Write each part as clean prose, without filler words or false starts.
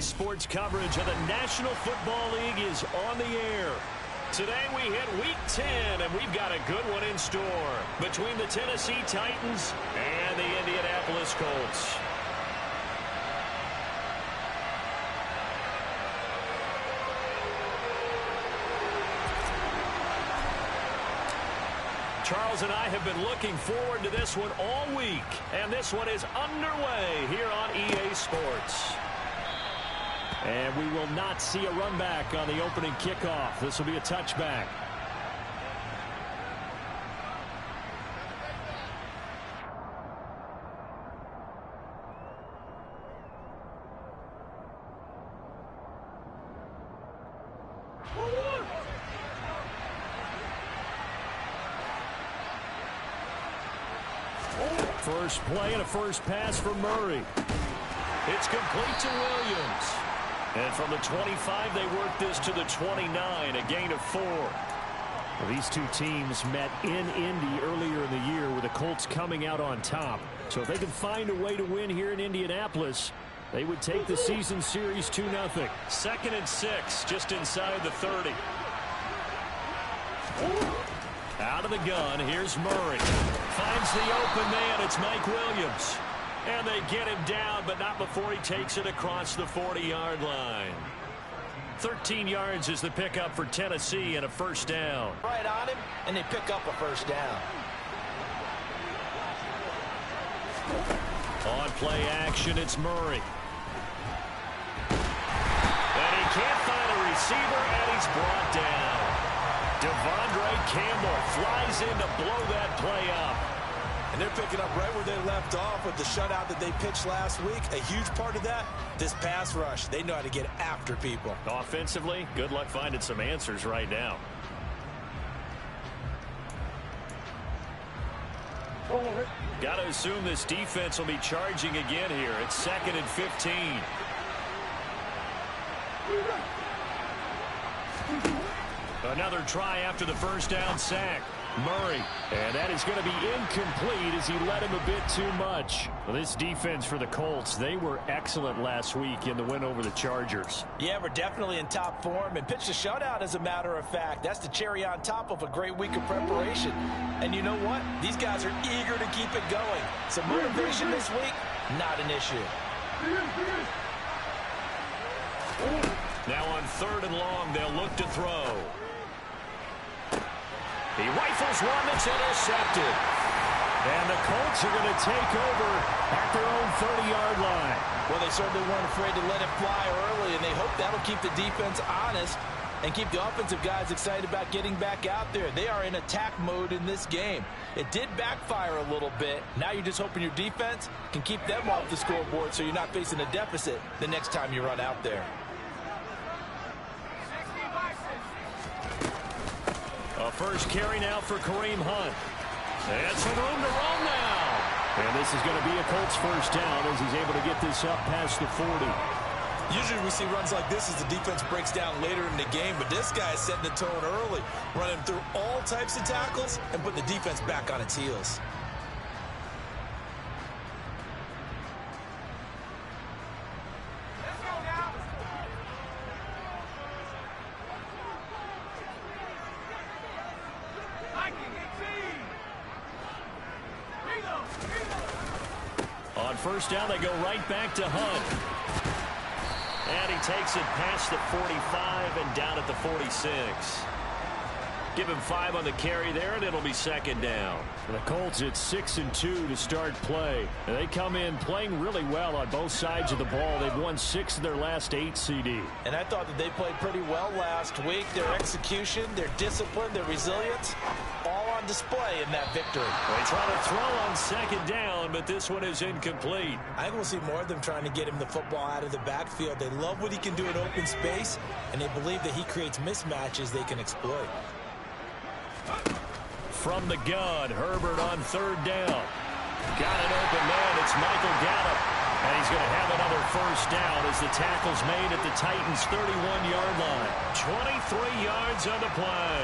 Sports coverage of the National Football League is on the air. Today we hit Week 10, and we've got a good one in store between the Tennessee Titans and the Indianapolis Colts. Charles and I have been looking forward to this one all week, and this one is underway here on EA Sports. And we will not see a run back on the opening kickoff. This will be a touchback. First play and a first pass for Murray. It's complete to Williams. And from the 25, they work this to the 29, a gain of 4. Well, these two teams met in Indy earlier in the year with the Colts coming out on top. So if they can find a way to win here in Indianapolis, they would take the season series 2-0. 2nd and 6, just inside the 30. Out of the gun, here's Murray. Finds the open man, it's Mike Williams. And they get him down, but not before he takes it across the 40-yard line. 13 yards is the pickup for Tennessee and a first down. Right on him, and they pick up a first down. On play action, it's Murray. And he can't find a receiver, and he's brought down. Devondre Campbell flies in to blow that play up. And they're picking up right where they left off with the shutout that they pitched last week. A huge part of that, this pass rush. They know how to get after people. Offensively, good luck finding some answers right now. Got to assume this defense will be charging again here. It's 2nd and 15. Another try after the first down sack. Murray, and that is going to be incomplete as he led him a bit too much. Well, this defense for the Colts, they were excellent last week in the win over the Chargers. Yeah, we're definitely in top form and pitched a shutout, as a matter of fact. That's the cherry on top of a great week of preparation. And you know what? These guys are eager to keep it going. Some motivation this week, not an issue. Now on 3rd and long, they'll look to throw. He rifles one that's intercepted. And the Colts are going to take over at their own 30-yard line. Well, they certainly weren't afraid to let it fly early, and they hope that'll keep the defense honest and keep the offensive guys excited about getting back out there. They are in attack mode in this game. It did backfire a little bit. Now you're just hoping your defense can keep them off the scoreboard so you're not facing a deficit the next time you run out there. A first carry now for Kareem Hunt. And some room to run now. And this is going to be a Colts first down as he's able to get this up past the 40. Usually we see runs like this as the defense breaks down later in the game, but this guy is setting the tone early, running through all types of tackles and putting the defense back on its heels. On first down, they go right back to Hunt. And he takes it past the 45 and down at the 46. Give him 5 on the carry there, and it'll be 2nd down. For the Colts, it's 6 and 2 to start play. And they come in playing really well on both sides of the ball. They've won 6 of their last 8 CD. And I thought that they played pretty well last week. Their execution, their discipline, their resilience, all on display in that victory. They try to throw on 2nd down, but this one is incomplete. I think we'll see more of them trying to get him the football out of the backfield. They love what he can do in open space, and they believe that he creates mismatches they can exploit. From the gun, Herbert on 3rd down. Got an open man. It's Michael Gallup. And he's going to have another first down as the tackle's made at the Titans' 31-yard line. 23 yards on the play.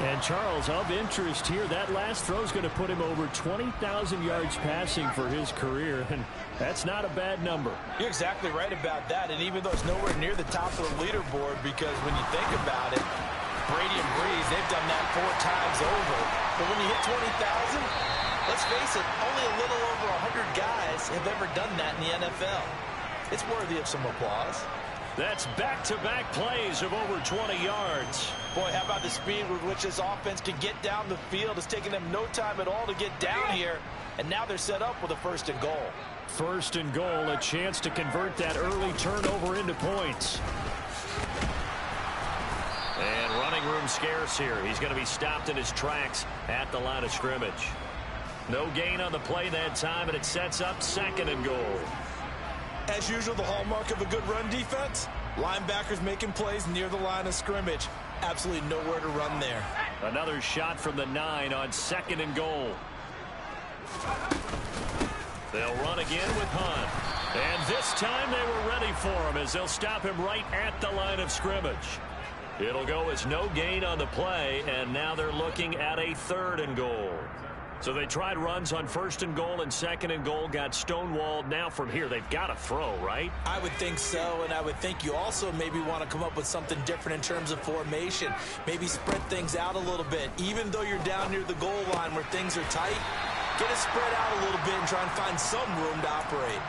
And Charles, of interest here, that last throw is going to put him over 20,000 yards passing for his career, and that's not a bad number. You're exactly right about that, and even though it's nowhere near the top of the leaderboard, because when you think about it, Brady and Breeze, they've done that 4 times over. But when you hit 20,000, let's face it, only a little over 100 guys have ever done that in the NFL. It's worthy of some applause. That's back-to-back plays of over 20 yards. Boy, how about the speed with which this offense can get down the field? It's taken them no time at all to get down here, and now they're set up with a 1st and goal. 1st and goal, a chance to convert that early turnover into points. And running room scarce here. He's going to be stopped in his tracks at the line of scrimmage. No gain on the play that time, and it sets up 2nd and goal. As usual, the hallmark of a good run defense, linebackers making plays near the line of scrimmage. Absolutely nowhere to run there. Another shot from the 9 on 2nd and goal. They'll run again with Hunt. And this time they were ready for him as they'll stop him right at the line of scrimmage. It'll go as no gain on the play, and now they're looking at a 3rd and goal. So they tried runs on 1st and goal and 2nd and goal, got stonewalled. Now from here, they've got to throw, right? I would think so, and I would think you also maybe want to come up with something different in terms of formation. Maybe spread things out a little bit. Even though you're down near the goal line where things are tight, get it spread out a little bit and try and find some room to operate.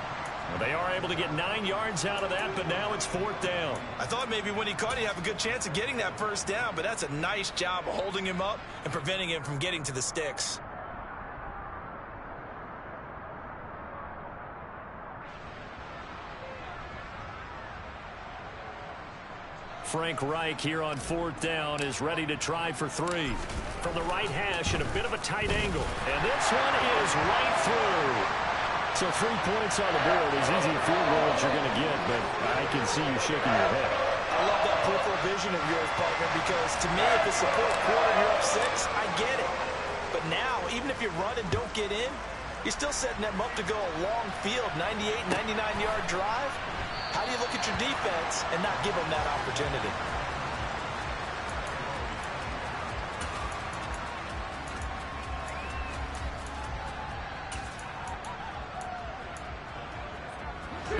Well, they are able to get 9 yards out of that, but now it's 4th down. I thought maybe when he caught, he'd have a good chance of getting that 1st down, but that's a nice job of holding him up and preventing him from getting to the sticks. Frank Reich here on 4th down is ready to try for 3. From the right hash and a bit of a tight angle. And this one is right through. So 3 points on the board, as easy a field goal as you're going to get, but I can see you shaking your head. I love that peripheral vision of yours, partner, because to me, if it's the 4th quarter and you're up 6, I get it. But now, even if you run and don't get in, you're still setting them up to go a long field, 98, 99-yard drive. How do you look at your defense and not give them that opportunity?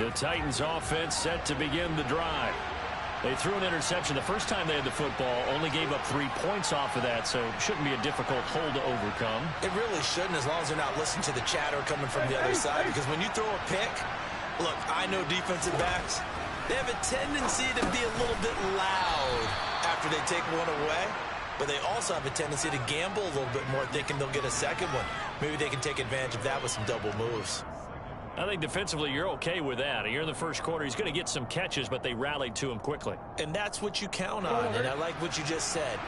The Titans offense set to begin the drive. They threw an interception the first time they had the football, only gave up 3 points off of that, so it shouldn't be a difficult hole to overcome. It really shouldn't, as long as they're not listening to the chatter coming from the other side, because when you throw a pick, look, I know defensive backs, they have a tendency to be a little bit loud after they take one away, but they also have a tendency to gamble a little bit more, thinking they'll get a second one. Maybe they can take advantage of that with some double moves. I think defensively you're okay with that. Here in the first quarter, he's going to get some catches, but they rallied to him quickly. And that's what you count on, and I like what you just said.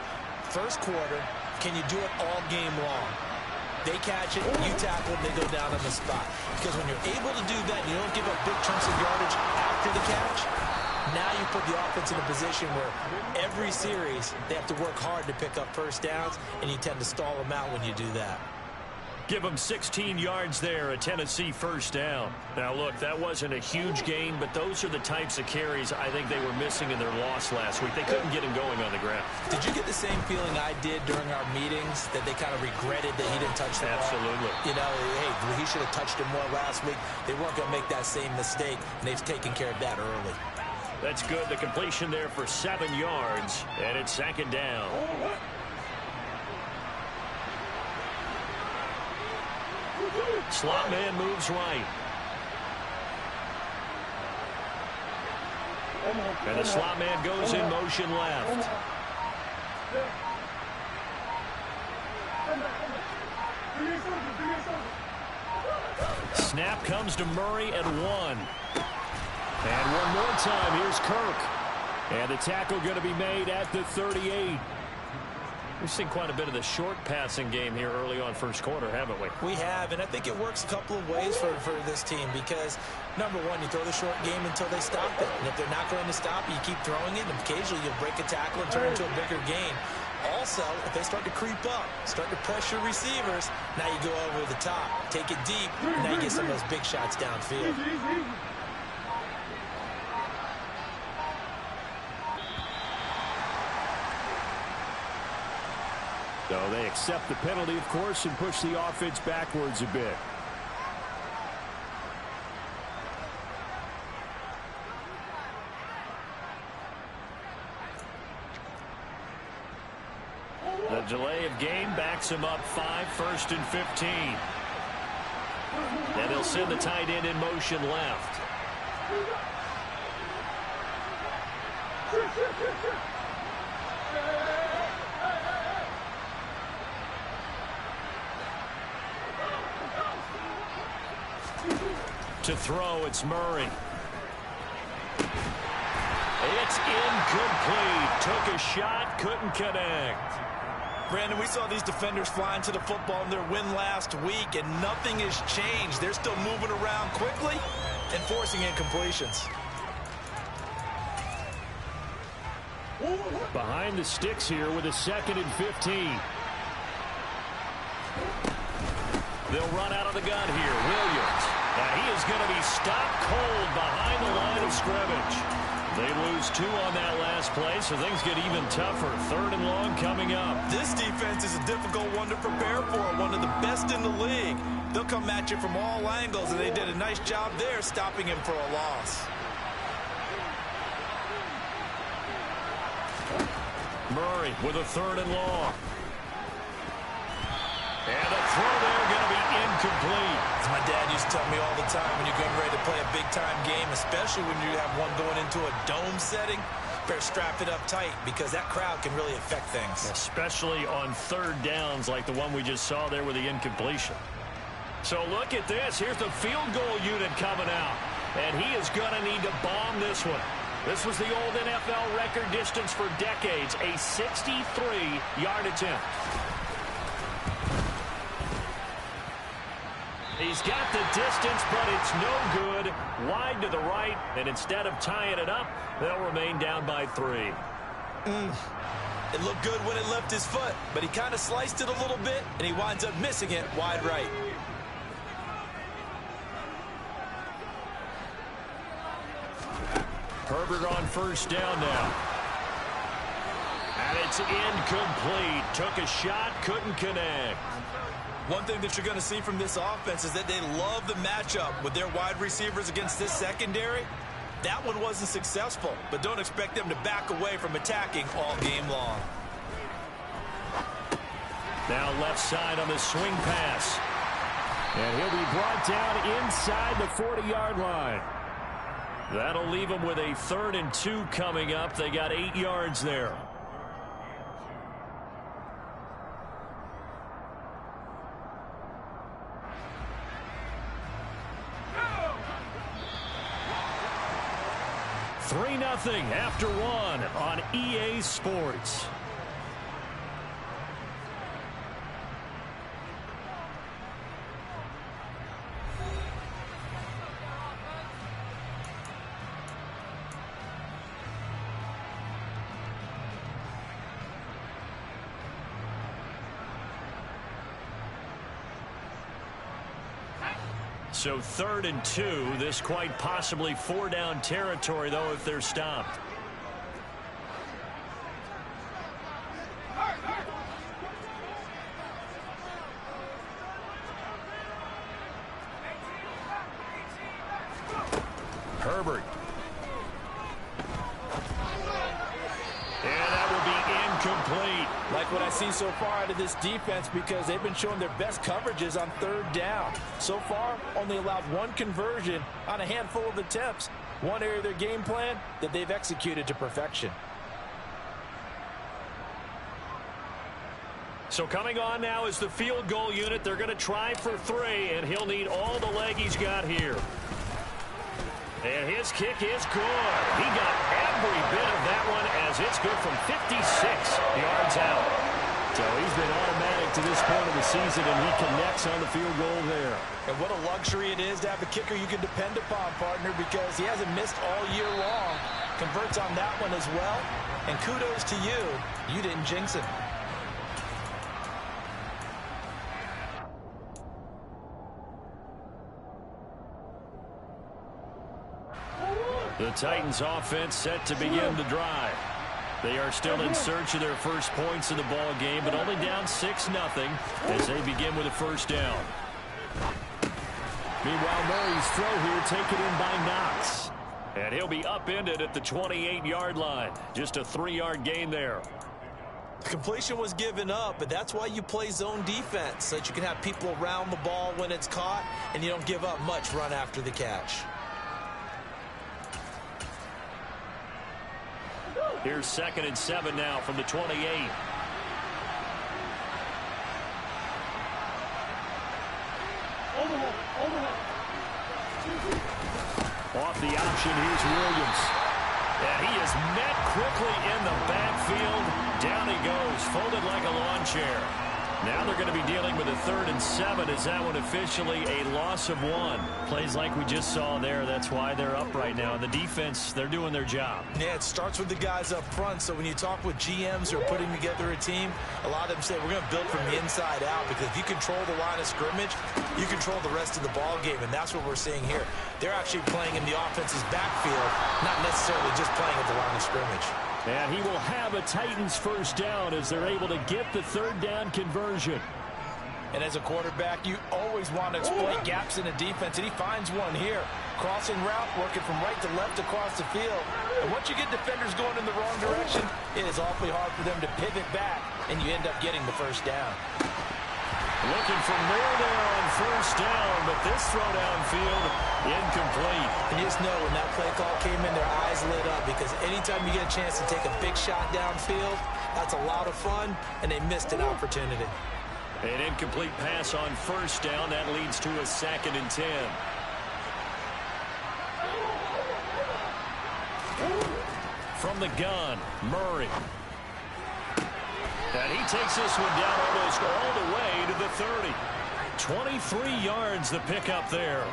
First quarter, can you do it all game long? They catch it, you tackle it, they go down on the spot. Because when you're able to do that, and you don't give up big chunks of yardage after the catch, now you put the offense in a position where every series they have to work hard to pick up 1st downs, and you tend to stall them out when you do that. Give them 16 yards there, a Tennessee 1st down. Now, look, that wasn't a huge gain, but those are the types of carries I think they were missing in their loss last week. They couldn't get him going on the ground. Did you get the same feeling I did during our meetings, that they kind of regretted that he didn't touch the ball? Absolutely. You know, hey, he should have touched it more last week. They weren't going to make that same mistake, and they've taken care of that early. That's good. The completion there for 7 yards, and it's 2nd down. Slot man moves right. And the slot man goes in motion left. Snap comes to Murray at 1. And one more time, here's Kirk. And the tackle going to be made at the 38. We've seen quite a bit of the short passing game here early on first quarter, haven't we? We have, and I think it works a couple of ways for this team because, number one, you throw the short game until they stop it. And if they're not going to stop it, you keep throwing it, and occasionally you'll break a tackle and turn it into a bigger gain. Also, if they start to creep up, start to pressure receivers, now you go over the top, take it deep, and now you get some of those big shots downfield. They accept the penalty, of course, and push the offense backwards a bit. The delay of game backs him up 5, 1st and 15. And he'll send the tight end in motion left. To throw, it's Murray. It's incomplete. Took a shot, couldn't connect. Brandon, we saw these defenders flying to the football in their win last week, and nothing has changed. They're still moving around quickly and forcing incompletions. Behind the sticks here with a 2nd and 15. They'll run out of the gun here. Williams. Now he is going to be stopped cold behind the line of scrimmage. They lose 2 on that last play, so things get even tougher. 3rd and long coming up. This defense is a difficult one to prepare for, one of the best in the league. They'll come at you from all angles, and they did a nice job there stopping him for a loss. Murray with a 3rd and long. And a throw there going to be incomplete. As my dad used to tell me all the time, when you're getting ready to play a big-time game, especially when you have one going into a dome setting, better strap it up tight because that crowd can really affect things. Especially on 3rd downs like the one we just saw there with the incompletion. So look at this. Here's the field goal unit coming out. And he is going to need to bomb this one. This was the old NFL record distance for decades, a 63-yard attempt. He's got the distance, but it's no good. Wide to the right, and instead of tying it up, they'll remain down by 3. It looked good when it left his foot, but he kind of sliced it a little bit, and he winds up missing it wide right. Herbert on 1st down now. And it's incomplete. Took a shot, couldn't connect. One thing that you're going to see from this offense is that they love the matchup with their wide receivers against this secondary. That one wasn't successful, but don't expect them to back away from attacking all game long. Now left side on the swing pass. And he'll be brought down inside the 40-yard line. That'll leave them with a 3rd and 2 coming up. They got 8 yards there. Three 3-0 after 1 on EA Sports. So 3rd and 2. This quite possibly 4-down territory, though, if they're stopped. Herbert. And that will be incomplete. Like what I see so far out of this defense, because they've been showing their best coverages on 3rd down. So far, only allowed 1 conversion on a handful of attempts. One area of their game plan that they've executed to perfection. So coming on now is the field goal unit. They're going to try for 3, and he'll need all the leg he's got here. And his kick is good. He got every bit of that one as it's good from 56 yards out. So he's been automatic to this point of the season, and he connects on the field goal there. And what a luxury it is to have a kicker you can depend upon, partner, because he hasn't missed all year long. Converts on that one as well. And kudos to you. You didn't jinx it. The Titans offense set to begin the drive. They are still in search of their first points in the ball game, but only down 6-0 as they begin with a first down. Meanwhile, Murray's throw here taken in by Knox. And he'll be upended at the 28-yard line. Just a 3-yard gain there. The completion was given up, but that's why you play zone defense, so that you can have people around the ball when it's caught, and you don't give up much run after the catch. Here's 2nd and 7 now from the 28. Off the option, here's Williams. And he is met quickly in the backfield. Down he goes, folded like a lawn chair. Now they're going to be dealing with a 3rd and 7. Is that one officially a loss of 1? Plays like we just saw there. That's why they're up right now. And the defense, they're doing their job. Yeah, it starts with the guys up front. So when you talk with GMs who are putting together a team, a lot of them say we're going to build from the inside out, because if you control the line of scrimmage, you control the rest of the ball game. And that's what we're seeing here. They're actually playing in the offense's backfield, not necessarily just playing at the line of scrimmage. And he will have a Titans first down as they're able to get the 3rd down conversion. And as a quarterback, you always want to exploit gaps in the defense, and he finds one here. Crossing route, working from right to left across the field. And once you get defenders going in the wrong direction, it is awfully hard for them to pivot back, and you end up getting the first down. Looking for more there on first down, but this throw downfield, incomplete. And you just know when that play call came in, their eyes lit up, because anytime you get a chance to take a big shot downfield, that's a lot of fun, and they missed an opportunity. An incomplete pass on first down. That leads to a 2nd and 10. From the gun, Murray. And he takes this one down almost all the way to the 30. 23 yards the pickup there.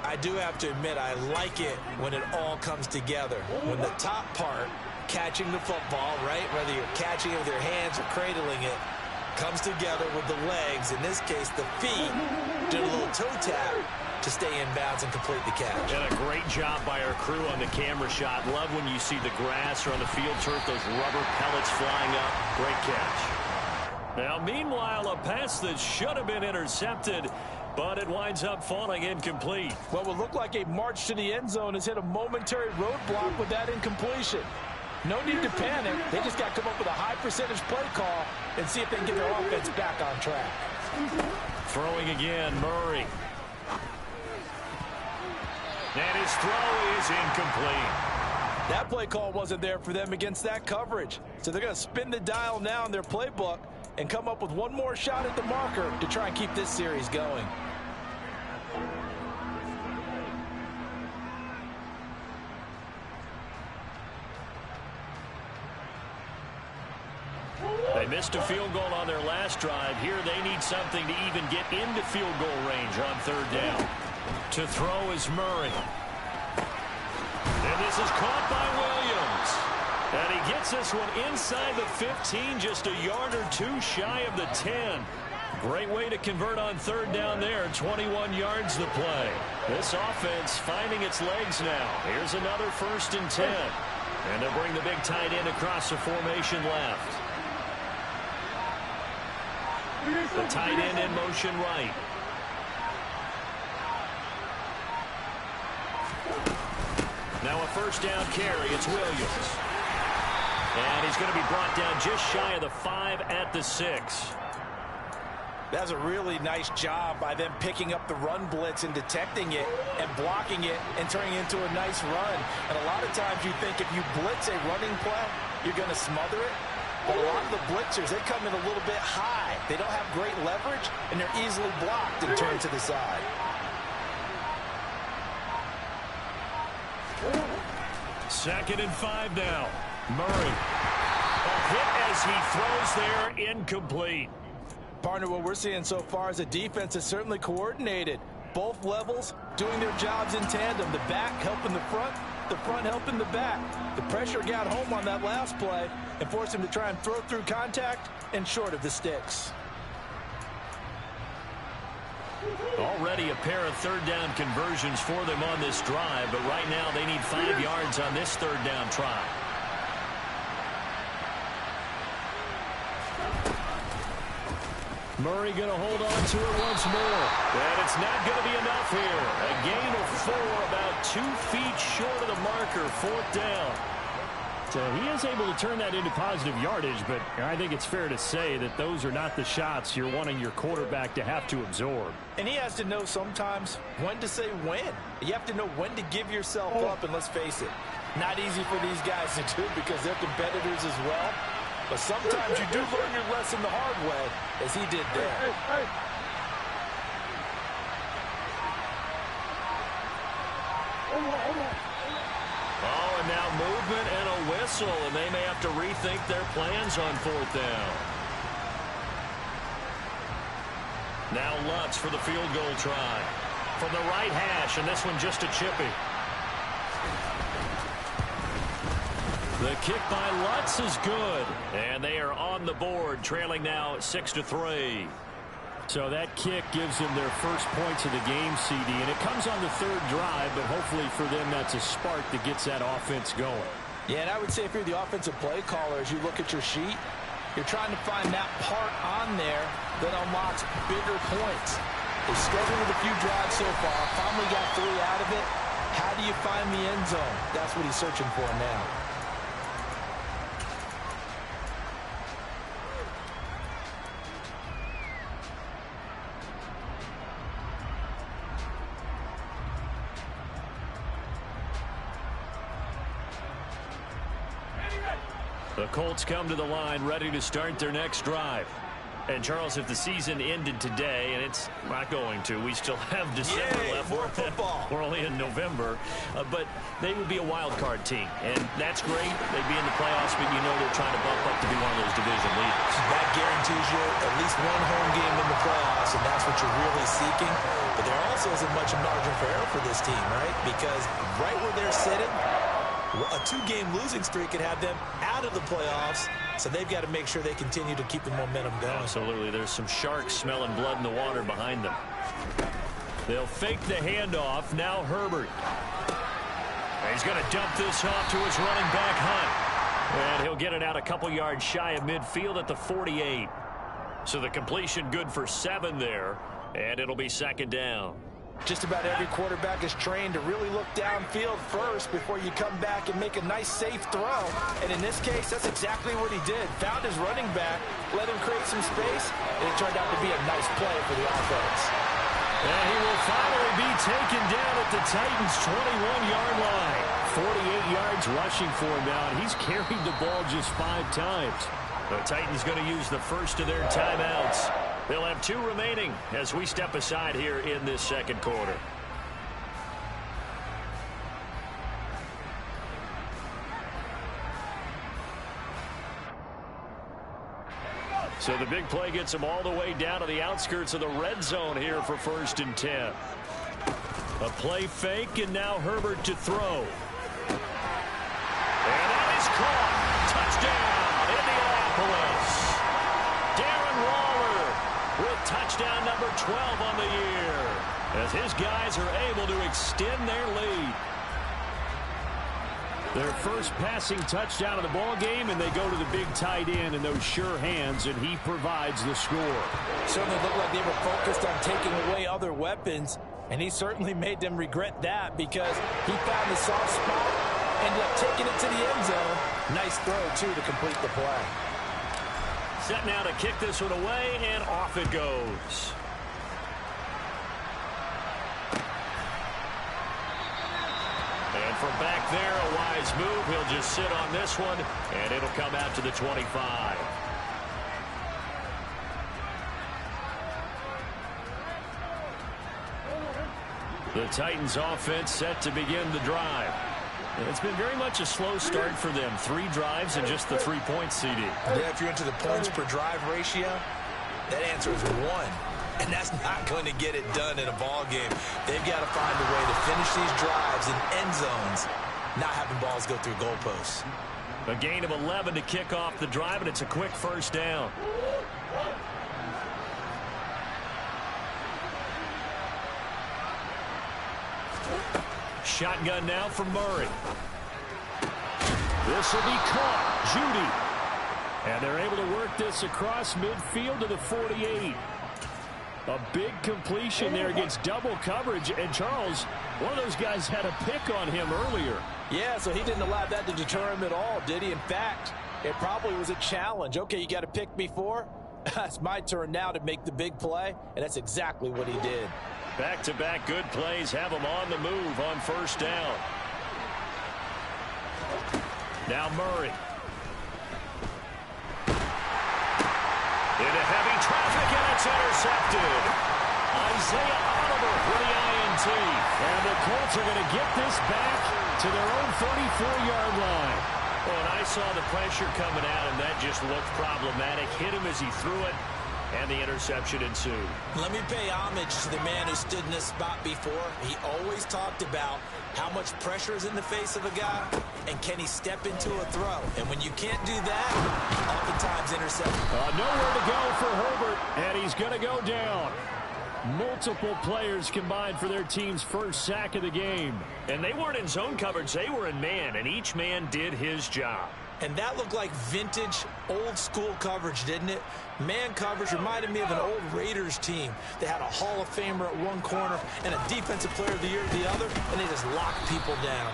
I do have to admit, I like it when it all comes together. When the top part, catching the football, right, whether you're catching it with your hands or cradling it, comes together with the legs, in this case the feet, did a little toe tap to stay in bounds and complete the catch. And a great job by our crew on the camera shot. Love when you see the grass or on the field turf, those rubber pellets flying up. Great catch. Now, meanwhile, a pass that should have been intercepted, but it winds up falling incomplete. What would look like a march to the end zone has hit a momentary roadblock with that incompletion. No need to panic. They just got to come up with a high percentage play call and see if they can get their offense back on track. Throwing again, Murray. And his throw is incomplete. That play call wasn't there for them against that coverage. So they're going to spin the dial now in their playbook and come up with one more shot at the marker to try and keep this series going. They missed a field goal on their last drive. Here they need something to even get into field goal range on 3rd down. To throw is Murray. And this is caught by Williams. And he gets this one inside the 15, just a yard or 2 shy of the 10. Great way to convert on 3rd down there. 21 yards the play. This offense finding its legs now. Here's another 1st and 10. And they'll bring the big tight end across the formation left. The tight end in motion right. Now a 1st down carry. It's Williams. And he's going to be brought down just shy of the 5 at the 6. That's a really nice job by them picking up the run blitz and detecting it and blocking it and turning it into a nice run. And a lot of times you think if you blitz a running play, you're going to smother it. But a lot of the blitzers, they come in a little bit high. They don't have great leverage, and they're easily blocked and turned to the side. Second and 5 now. Murray. A hit as he throws there, incomplete. Partner, what we're seeing so far is a defense that's certainly coordinated. Both levels doing their jobs in tandem. The back helping the front helping the back. The pressure got home on that last play and forced him to try and throw through contact and short of the sticks. Already a pair of 3rd down conversions for them on this drive, but right now they need 5 yards on this 3rd down try. Murray going to hold on to it once more. And it's not going to be enough here. A gain of 4, about 2 feet short of the marker, 4th down. So he is able to turn that into positive yardage, but I think it's fair to say that those are not the shots you're wanting your quarterback to have to absorb. And he has to know sometimes when to say when. You have to know when to give yourself up, and let's face it, not easy for these guys to do because they're competitors as well. But sometimes you do learn your lesson the hard way, as he did there. Oh, and now movement and a whistle, and they may have to rethink their plans on 4th down. Now Lutz for the field goal try. From the right hash, and this one just a chippy. The kick by Lutz is good, and they are on the board, trailing now 6-3. So that kick gives them their first points of the game, CD, and it comes on the 3rd drive, but hopefully for them that's a spark that gets that offense going. Yeah, and I would say if you're the offensive play caller, as you look at your sheet, you're trying to find that part on there that unlocks bigger points. They struggled with a few drives so far, finally got 3 out of it. How do you find the end zone? That's what he's searching for now. The Colts come to the line ready to start their next drive. And, Charles, if the season ended today, and it's not going to, we still have December left. More football. We're only in November. But they would be a wild card team. And that's great. They'd be in the playoffs, but you know they're trying to bump up to be one of those division leaders. That guarantees you at least one home game in the playoffs, and that's what you're really seeking. But there also isn't much of margin for error for this team, right? Because right where they're sitting, a 2-game losing streak could have them out of the playoffs, so they've got to make sure they continue to keep the momentum going. Absolutely. There's some sharks smelling blood in the water behind them. They'll fake the handoff. Now Herbert. He's going to dump this off to his running back, Hunt. And he'll get it out a couple yards shy of midfield at the 48. So the completion good for 7 there, and it'll be 2nd down. Just about every quarterback is trained to really look downfield first before you come back and make a nice, safe throw. And in this case, that's exactly what he did. Found his running back, let him create some space, and it turned out to be a nice play for the offense. And he will finally be taken down at the Titans' 21-yard line. 48 yards rushing for him now, and he's carried the ball just 5 times. The Titans going to use the first of their timeouts. They'll have 2 remaining as we step aside here in this 2nd quarter. So the big play gets them all the way down to the outskirts of the red zone here for 1st and 10. A play fake, and now Herbert to throw. And that is caught. Touchdown, Indianapolis. With touchdown number 12 on the year, as his guys are able to extend their lead. Their first passing touchdown of the ball game, and they go to the big tight end in those sure hands, and he provides the score. Certainly looked like they were focused on taking away other weapons, and he certainly made them regret that because he found the soft spot, ended up taking it to the end zone. Nice throw, too, to complete the play. Set now to kick this one away, and off it goes. And from back there, a wise move. He'll just sit on this one, and it'll come out to the 25. The Titans offense set to begin the drive. It's been very much a slow start for them. 3 drives and just the 3 points, CD. Yeah, if you're into the points per drive ratio, that answer is 1. And that's not going to get it done in a ball game. They've got to find a way to finish these drives in end zones, not having balls go through goalposts. A gain of 11 to kick off the drive, and it's a quick 1st down. Shotgun now for Murray. This will be caught. Judy. And they're able to work this across midfield to the 48. A big completion there against double coverage. And Charles, one of those guys had a pick on him earlier. Yeah, so he didn't allow that to deter him at all, did he? In fact, it probably was a challenge. Okay, you got to pick me for? It's my turn now to make the big play, and that's exactly what he did. Back-to-back good plays have him on the move on first down. Now Murray. Into heavy traffic, and it's intercepted. Isaiah Oliver with the INT. And the Colts are going to get this back to their own 34-yard line. Well, and I saw the pressure coming at him. That just looked problematic. Hit him as he threw it, and the interception ensued. Let me pay homage to the man who stood in this spot before. He always talked about how much pressure is in the face of a guy, and can he step into a throw. And when you can't do that, oftentimes intercept. Nowhere to go for Herbert, and he's going to go down. Multiple players combined for their team's first sack of the game. And they weren't in zone coverage. They were in man, and each man did his job. And that looked like vintage, old-school coverage, didn't it? Man coverage reminded me of an old Raiders team. They had a Hall of Famer at one corner and a Defensive Player of the Year at the other, and they just locked people down.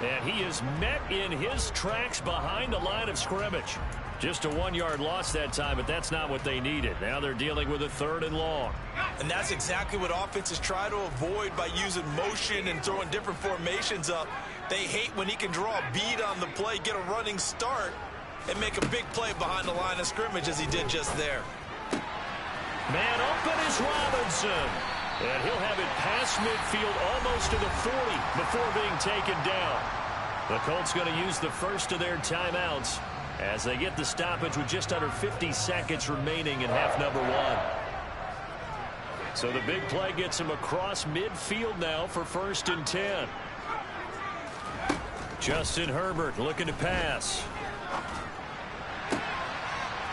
And he is met in his tracks behind the line of scrimmage. Just a 1-yard loss that time, but that's not what they needed. Now they're dealing with a 3rd and long. And that's exactly what offenses try to avoid by using motion and throwing different formations up. They hate when he can draw a bead on the play, get a running start, and make a big play behind the line of scrimmage as he did just there. Man open is Robinson. And he'll have it past midfield almost to the 40 before being taken down. The Colts going to use the first of their timeouts as they get the stoppage with just under 50 seconds remaining in half number 1. So the big play gets him across midfield now for 1st and 10. Justin Herbert looking to pass.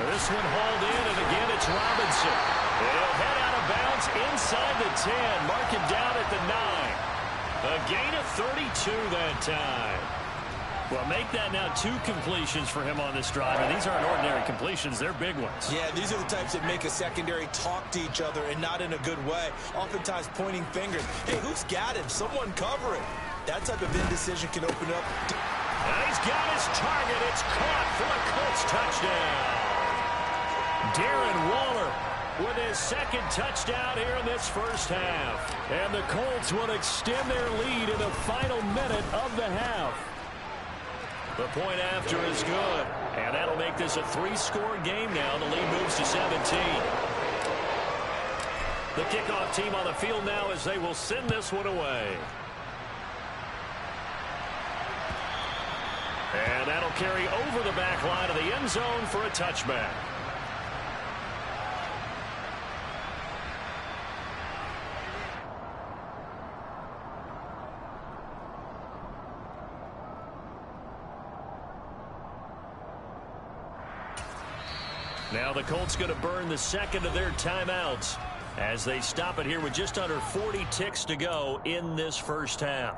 This one hauled in, and again it's Robinson. He'll head out of bounds inside the 10. Mark him down at the 9. A gain of 32 that time. Well, make that now 2 completions for him on this drive. And these aren't ordinary completions. They're big ones. Yeah, these are the types that make a secondary talk to each other and not in a good way. Oftentimes pointing fingers. Hey, who's got him? Someone cover it. That type of indecision can open up. And he's got his target. It's caught for a Colts touchdown. Darren Waller with his 2nd touchdown here in this first half. And the Colts will extend their lead in the final minute of the half. The point after is good. And that'll make this a 3-score game now. The lead moves to 17. The kickoff team on the field now as they will send this one away. And that'll carry over the back line of the end zone for a touchback. Now the Colts going to burn the 2nd of their timeouts as they stop it here with just under 40 ticks to go in this first half.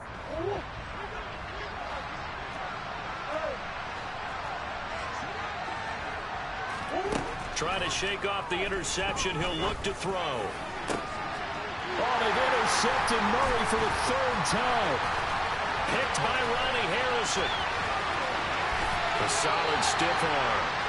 Trying to shake off the interception. He'll look to throw. Oh, they've intercepted Murray for the 3rd time. Picked by Ronnie Harrison. A solid stiff arm.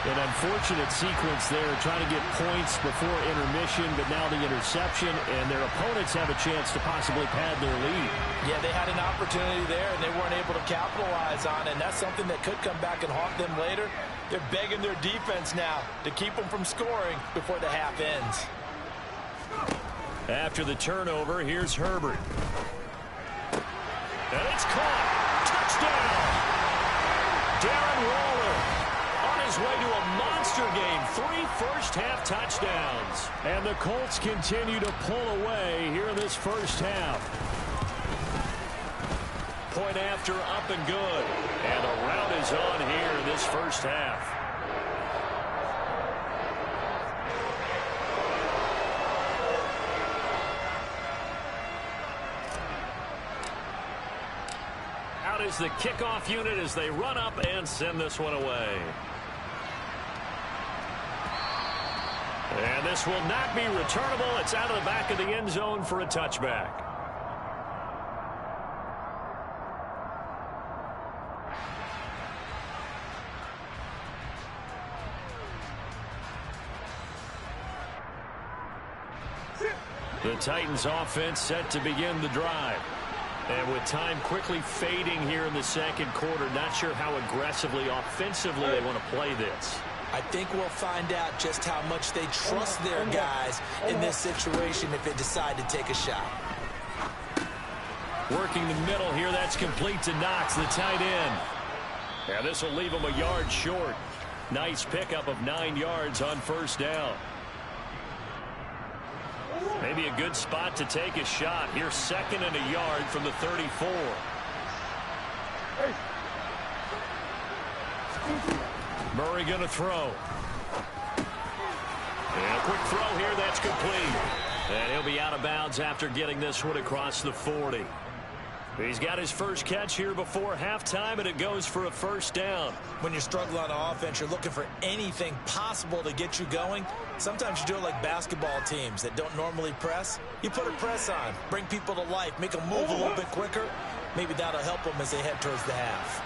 An unfortunate sequence there, trying to get points before intermission, but now the interception, and their opponents have a chance to possibly pad their lead. Yeah, they had an opportunity there, and they weren't able to capitalize on it, and that's something that could come back and haunt them later. They're begging their defense now to keep them from scoring before the half ends. After the turnover, here's Herbert. And it's caught. Touchdown. Darren Waller on his way to a monster game. 3 first-half touchdowns. And the Colts continue to pull away here in this first half. Point after, up and good. And the rout is on here in this first half. Out is the kickoff unit as they run up and send this one away. And this will not be returnable. It's out of the back of the end zone for a touchback. The Titans offense set to begin the drive. And with time quickly fading here in the second quarter, not sure how aggressively, offensively they want to play this. I think we'll find out just how much they trust their guys in this situation if they decide to take a shot. Working the middle here, that's complete to Knox, the tight end. Yeah, this will leave him a yard short. Nice pickup of 9 yards on first down. Maybe a good spot to take a shot. Here's 2nd and a yard from the 34. Murray going to throw. And a quick throw here, that's complete. And he'll be out of bounds after getting this one across the 40. He's got his first catch here before halftime, and it goes for a first down. When you're struggling on offense, you're looking for anything possible to get you going. Sometimes you do it like basketball teams that don't normally press. You put a press on, bring people to life, make them move a little bit quicker. Maybe that'll help them as they head towards the half.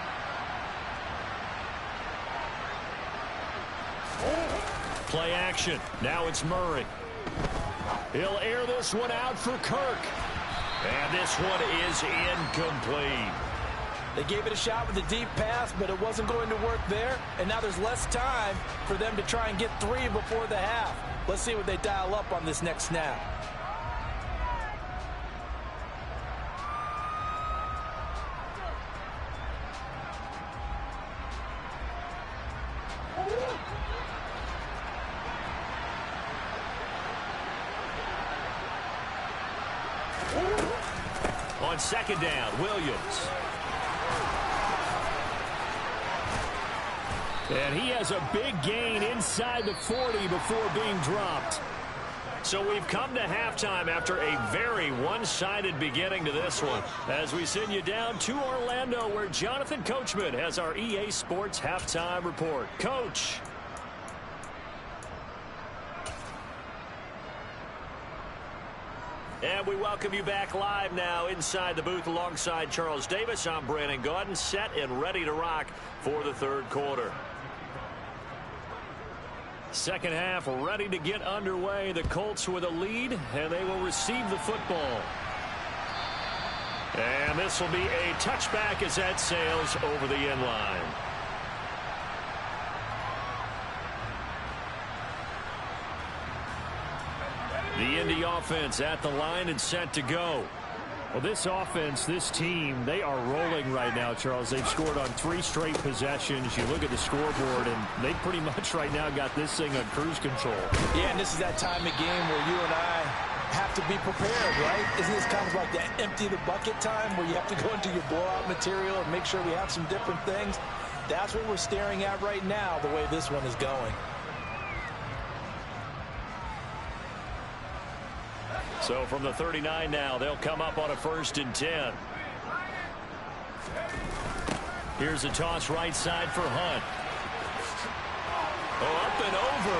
Play action. Now it's Murray. He'll air this one out for Kirk. And this one is incomplete. They gave it a shot with a deep pass, but it wasn't going to work there. And now there's less time for them to try and get 3 before the half. Let's see what they dial up on this next snap. On 2nd down, Williams. And he has a big gain inside the 40 before being dropped. So we've come to halftime after a very one-sided beginning to this one, as we send you down to Orlando, where Jonathan Coachman has our EA Sports halftime report. Coach. And we welcome you back live now inside the booth alongside Charles Davis. I'm Brandon Gaudin, set and ready to rock for the third quarter. Second half ready to get underway. The Colts with a lead, and they will receive the football. And this will be a touchback as that sails over the end line. The Indy offense at the line and set to go. Well, this offense, this team, they are rolling right now, Charles. They've scored on 3 straight possessions. You look at the scoreboard, and they pretty much right now got this thing on cruise control. Yeah, and this is that time of game where you and I have to be prepared, right? Isn't this kind of like that empty the bucket time where you have to go into your blowout material and make sure we have some different things? That's what we're staring at right now, the way this one is going. So from the 39 now, they'll come up on a 1st and 10. Here's a toss right side for Hunt. Oh, up and over.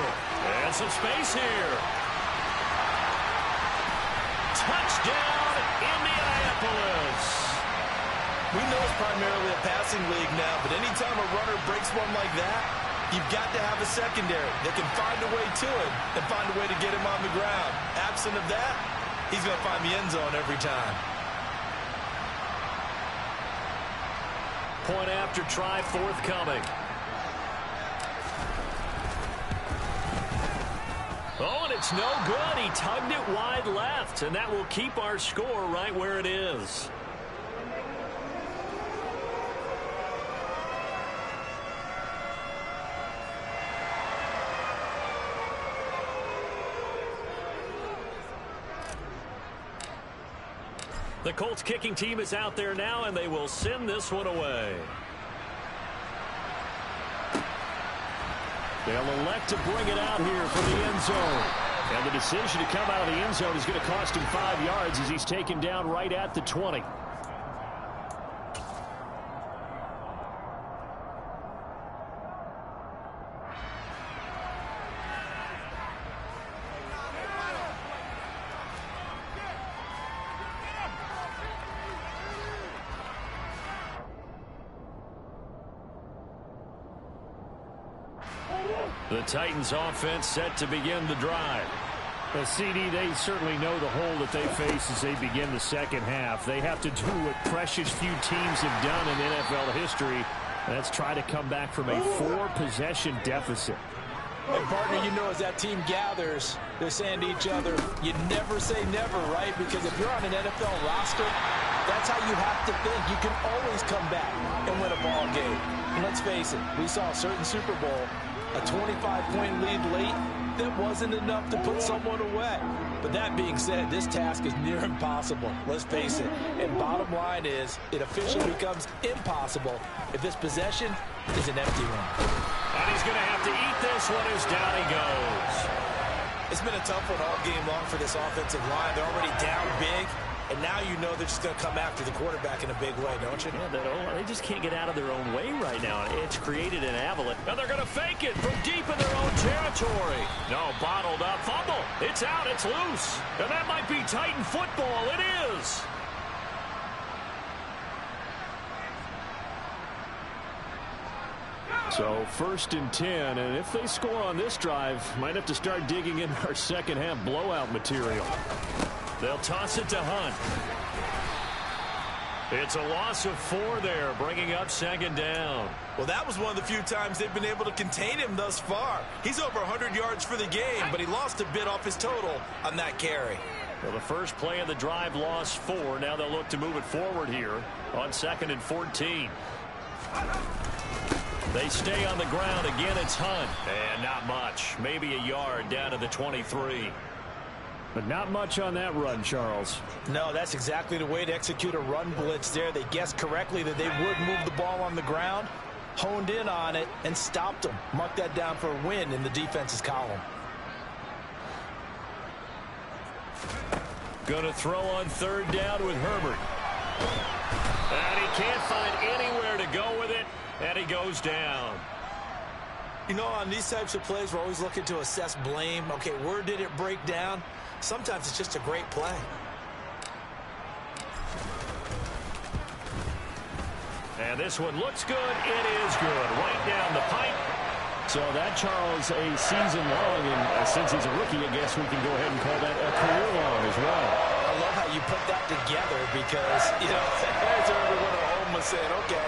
And some space here. Touchdown, Indianapolis. We know it's primarily a passing league now, but anytime a runner breaks one like that, you've got to have a secondary that can find a way to it and find a way to get him on the ground. Absent of that, he's going to find the end zone every time. Point after try forthcoming. Oh, and it's no good. He tugged it wide left, and that will keep our score right where it is. The Colts kicking team is out there now, and they will send this one away. They'll elect to bring it out here from the end zone. And the decision to come out of the end zone is going to cost him 5 yards as he's taken down right at the 20. The Titans offense set to begin the drive. The CD, they certainly know the hole that they face as they begin the second half. They have to do what precious few teams have done in NFL history. That's try to come back from a 4-possession deficit. And partner, you know, as that team gathers, they're saying to each other, you never say never, right? Because if you're on an NFL roster, that's how you have to think. You can always come back and win a ball game. And let's face it, we saw a certain Super Bowl, a 25-point lead late, that wasn't enough to put someone away. But that being said, this task is near impossible. Let's face it. And bottom line is, it officially becomes impossible if this possession is an empty one. And he's going to have to eat this one as down he goes. It's been a tough one all game long for this offensive line. They're already down big, and now you know they're just going to come after the quarterback in a big way, don't you? Yeah, they just can't get out of their own way right now. It's created an avalanche. And they're going to fake it from deep in their own territory. No, bottled up. Fumble. It's out. It's loose. And that might be Titan football. It is. So 1st and 10, and if they score on this drive, might have to start digging in our second half blowout material. They'll toss it to Hunt. It's a loss of 4 there, bringing up 2nd down. Well, that was one of the few times they've been able to contain him thus far. He's over 100 yards for the game, but he lost a bit off his total on that carry. Well, the first play of the drive lost 4. Now they'll look to move it forward here on 2nd and 14. They stay on the ground. Again, it's Hunt. And not much. Maybe a yard down to the 23. But not much on that run, Charles. No, that's exactly the way to execute a run blitz there. They guessed correctly that they would move the ball on the ground, honed in on it, and stopped them. Mark that down for a win in the defense's column. Going to throw on 3rd down with Herbert. And he can't find anywhere to go with it. And he goes down. You know, on these types of plays, we're always looking to assess blame. Okay, where did it break down? Sometimes it's just a great play. And this one looks good. It is good. Right down the pipe. So that, Charles, a season long, and since he's a rookie, I guess we can go ahead and call that a career long as well. I love how you put that together because, you know, as everyone at home was saying, okay,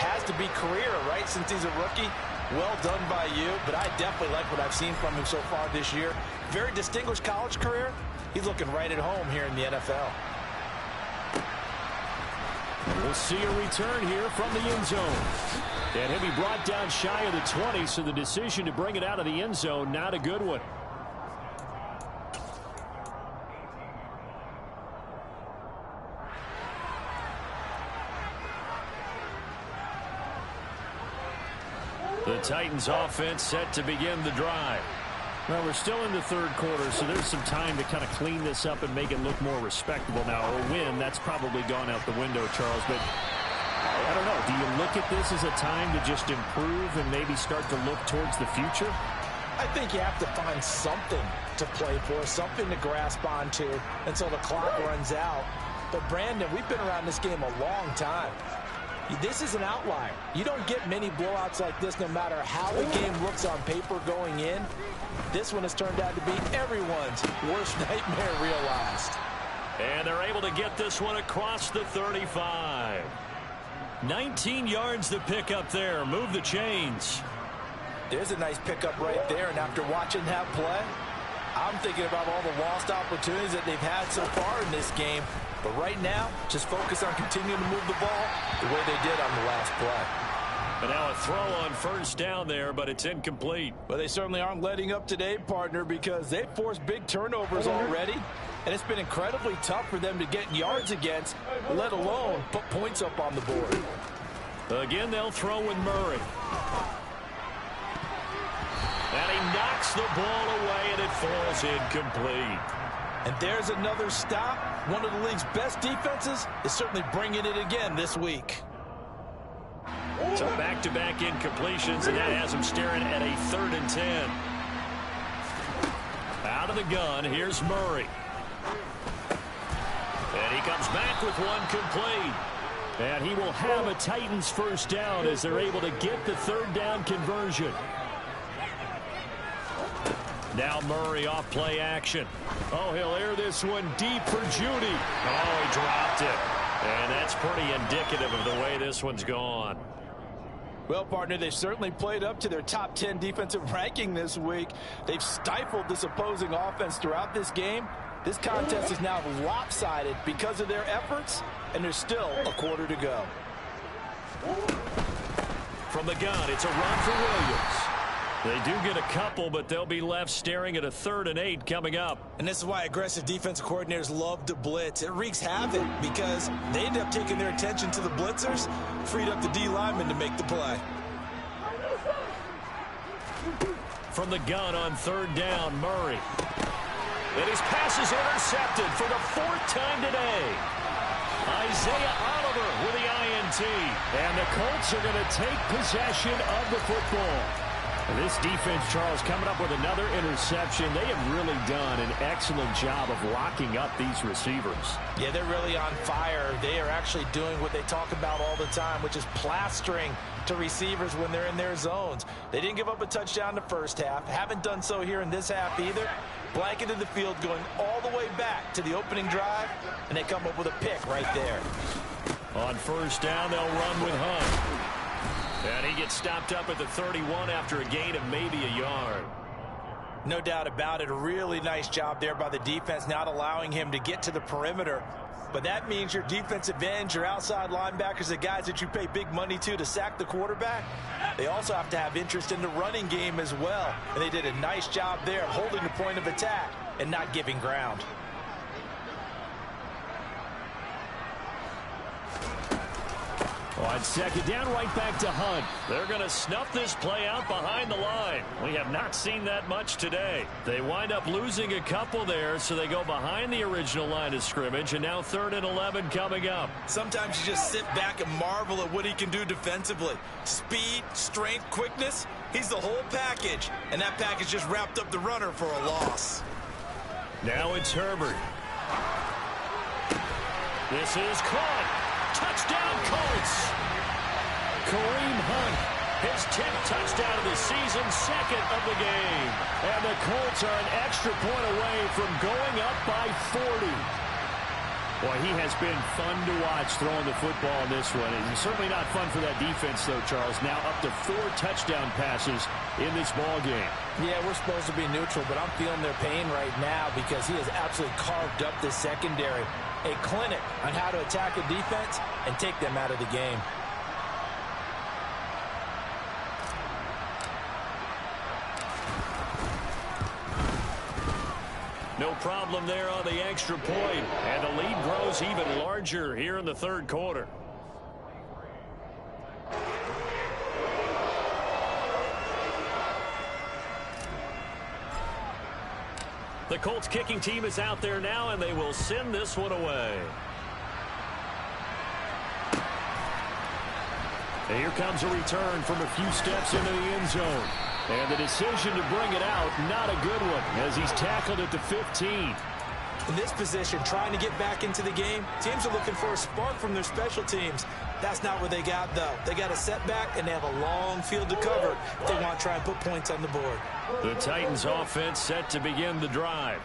has to be career, right, since he's a rookie. Well done by you, but I definitely like what I've seen from him so far this year. Very distinguished college career. He's looking right at home here in the NFL. We'll see a return here from the end zone. And he'll be brought down shy of the 20, so the decision to bring it out of the end zone, not a good one. The Titans offense set to begin the drive. Well, we're still in the 3rd quarter, so there's some time to kind of clean this up and make it look more respectable. Now, a win, that's probably gone out the window, Charles, but I don't know. Do you look at this as a time to just improve and maybe start to look towards the future? I think you have to find something to play for, something to grasp onto until the clock runs out. But, Brandon, we've been around this game a long time. This is an outlier. You don't get many blowouts like this no matter how the game looks on paper going in. This one has turned out to be everyone's worst nightmare realized. And they're able to get this one across the 35. 19 yards to pick up there. Move the chains. There's a nice pickup right there, and after watching that play, I'm thinking about all the lost opportunities that they've had so far in this game. But right now, just focus on continuing to move the ball the way they did on the last play. And now a throw on 1st down there, but it's incomplete. Well, they certainly aren't letting up today, partner, because they've forced big turnovers already. And it's been incredibly tough for them to get yards against, let alone put points up on the board. Again, they'll throw with Murray. And he knocks the ball away, and it falls incomplete. And there's another stop. One of the league's best defenses is certainly bringing it again this week. So back-to-back incompletions, and that has him staring at a 3rd and 10. Out of the gun, here's Murray. And he comes back with one complete. And he will have a Titans 1st down as they're able to get the 3rd down conversion. Now Murray off play action. Oh, he'll air this one deep for Judy. Oh, he dropped it. And that's pretty indicative of the way this one's gone. Well, partner, they've certainly played up to their top 10 defensive ranking this week. They've stifled this opposing offense throughout this game. This contest is now lopsided because of their efforts, and there's still a quarter to go. From the gun, it's a run for Williams. They do get a couple, but they'll be left staring at a 3rd and 8 coming up. And this is why aggressive defensive coordinators love to blitz. It wreaks havoc because they end up taking their attention to the blitzers, freed up the D lineman to make the play. From the gun on 3rd down, Murray. And his pass is intercepted for the 4th time today. Isaiah Oliver with the INT. And the Colts are going to take possession of the football. This defense, Charles, coming up with another interception. They have really done an excellent job of locking up these receivers. Yeah, they're really on fire. They are actually doing what they talk about all the time, which is plastering to receivers when they're in their zones. They didn't give up a touchdown the first half. Haven't done so here in this half either. Blanketed the field going all the way back to the opening drive, and they come up with a pick right there. On 1st down, they'll run with Hunt. And he gets stopped up at the 31 after a gain of maybe a yard. No doubt about it. A really nice job there by the defense, not allowing him to get to the perimeter. But that means your defensive ends, your outside linebackers, the guys that you pay big money to sack the quarterback, they also have to have interest in the running game as well. And they did a nice job there of holding the point of attack and not giving ground. On 2nd down, right back to Hunt. They're going to snuff this play out behind the line. We have not seen that much today. They wind up losing a couple there, so they go behind the original line of scrimmage, and now 3rd and 11 coming up. Sometimes you just sit back and marvel at what he can do defensively. Speed, strength, quickness, he's the whole package. And that package just wrapped up the runner for a loss. Now it's Herbert. This is caught. Touchdown, Colts. Kareem Hunt, his 10th touchdown of the season, 2nd of the game. And the Colts are an extra point away from going up by 40. Boy, he has been fun to watch throwing the football in this one. It's certainly not fun for that defense, though, Charles. Now up to 4 touchdown passes in this ball game. Yeah, we're supposed to be neutral, but I'm feeling their pain right now because he has absolutely carved up the secondary. A clinic on how to attack a defense and take them out of the game. No problem there on the extra point. And the lead grows even larger here in the 3rd quarter. The Colts kicking team is out there now, and they will send this one away. And here comes a return from a few steps into the end zone. And the decision to bring it out, not a good one, as he's tackled at the 15. In this position, trying to get back into the game, teams are looking for a spark from their special teams. That's not what they got, though. They got a setback, and they have a long field to cover if they want to try and put points on the board. The Titans offense set to begin the drive.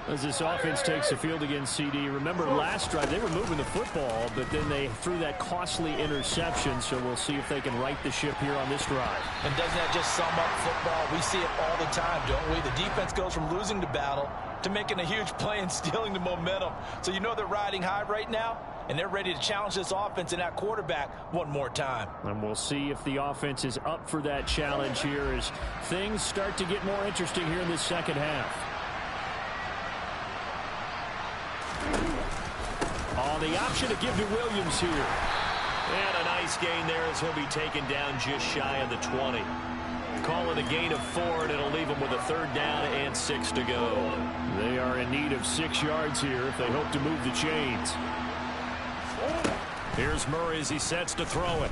As this offense takes the field against CD, remember last drive they were moving the football, but then they threw that costly interception, so we'll see if they can right the ship here on this drive. And doesn't that just sum up football? We see it all the time, don't we? The defense goes from losing the battle to making a huge play and stealing the momentum. So you know they're riding high right now, and they're ready to challenge this offense and that quarterback one more time. And we'll see if the offense is up for that challenge here as things start to get more interesting here in this 2nd half. On the option to give to Williams here. And a nice gain there as he'll be taken down just shy of the 20. Call it a gain of 4, and it'll leave them with a 3rd down and 6 to go. They are in need of 6 yards here if they hope to move the chains. Here's Murray as he sets to throw it.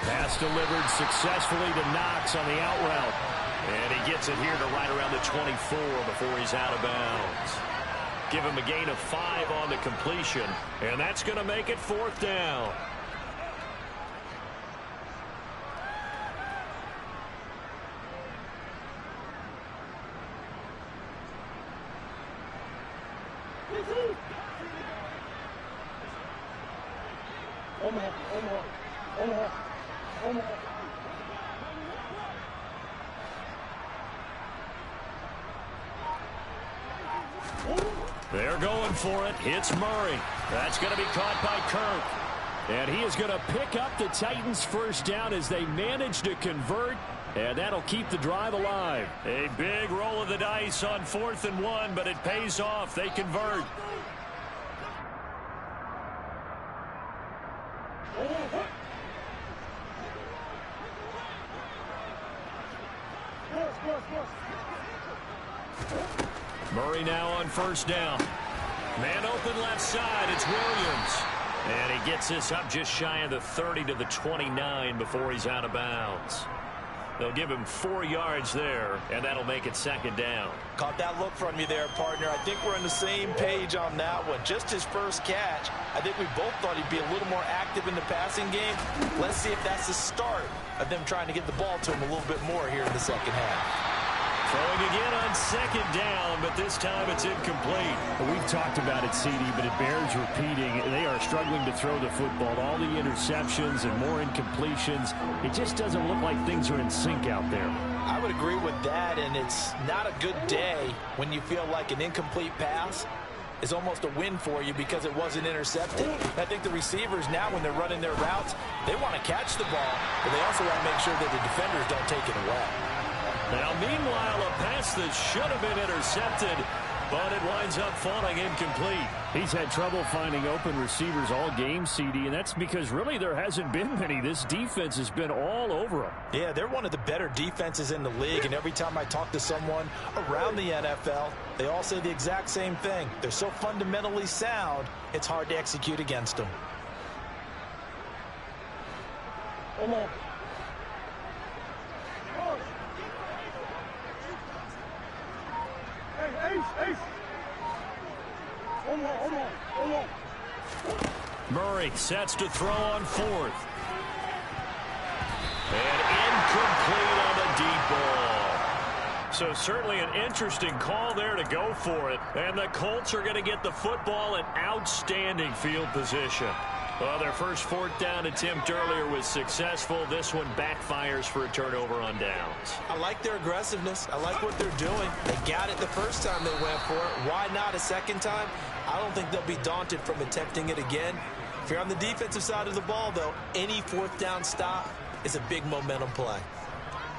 Pass delivered successfully to Knox on the out route. And he gets it here to right around the 24 before he's out of bounds. Give him a gain of 5 on the completion, and that's going to make it 4th down. They're going for it. Hits Murray. That's going to be caught by Kirk. And he is going to pick up the Titans' first down as they manage to convert. And that'll keep the drive alive. A big roll of the dice on 4th and 1, but it pays off. They convert. Murray now on first down. Man open left side. It's Williams. And he gets this up just shy of the 30 to the 29 before he's out of bounds. They'll give him 4 yards there, and that'll make it 2nd down. Caught that look from you there, partner. I think we're on the same page on that one. Just his first catch. I think we both thought he'd be a little more active in the passing game. Let's see if that's the start of them trying to get the ball to him a little bit more here in the second half. Throwing again on 2nd down, but this time it's incomplete. We've talked about it, CD, but it bears repeating. They are struggling to throw the football. All the interceptions and more incompletions. It just doesn't look like things are in sync out there. I would agree with that, and it's not a good day when you feel like an incomplete pass is almost a win for you because it wasn't intercepted. I think the receivers now, when they're running their routes, they want to catch the ball, but they also want to make sure that the defenders don't take it away. Now, meanwhile, a pass that should have been intercepted, but it winds up falling incomplete. He's had trouble finding open receivers all game, CD, and that's because really there hasn't been many. This defense has been all over him. Yeah, they're one of the better defenses in the league, and every time I talk to someone around the NFL, they all say the exact same thing. They're so fundamentally sound, it's hard to execute against them. Murray sets to throw on 4th. And incomplete on the deep ball. So certainly an interesting call there to go for it. And the Colts are going to get the football in outstanding field position. Well, their first 4th down attempt earlier was successful. This one backfires for a turnover on downs. I like their aggressiveness. I like what they're doing. They got it the first time they went for it. Why not a second time? I don't think they'll be daunted from attempting it again. If you're on the defensive side of the ball, though, any 4th down stop is a big momentum play.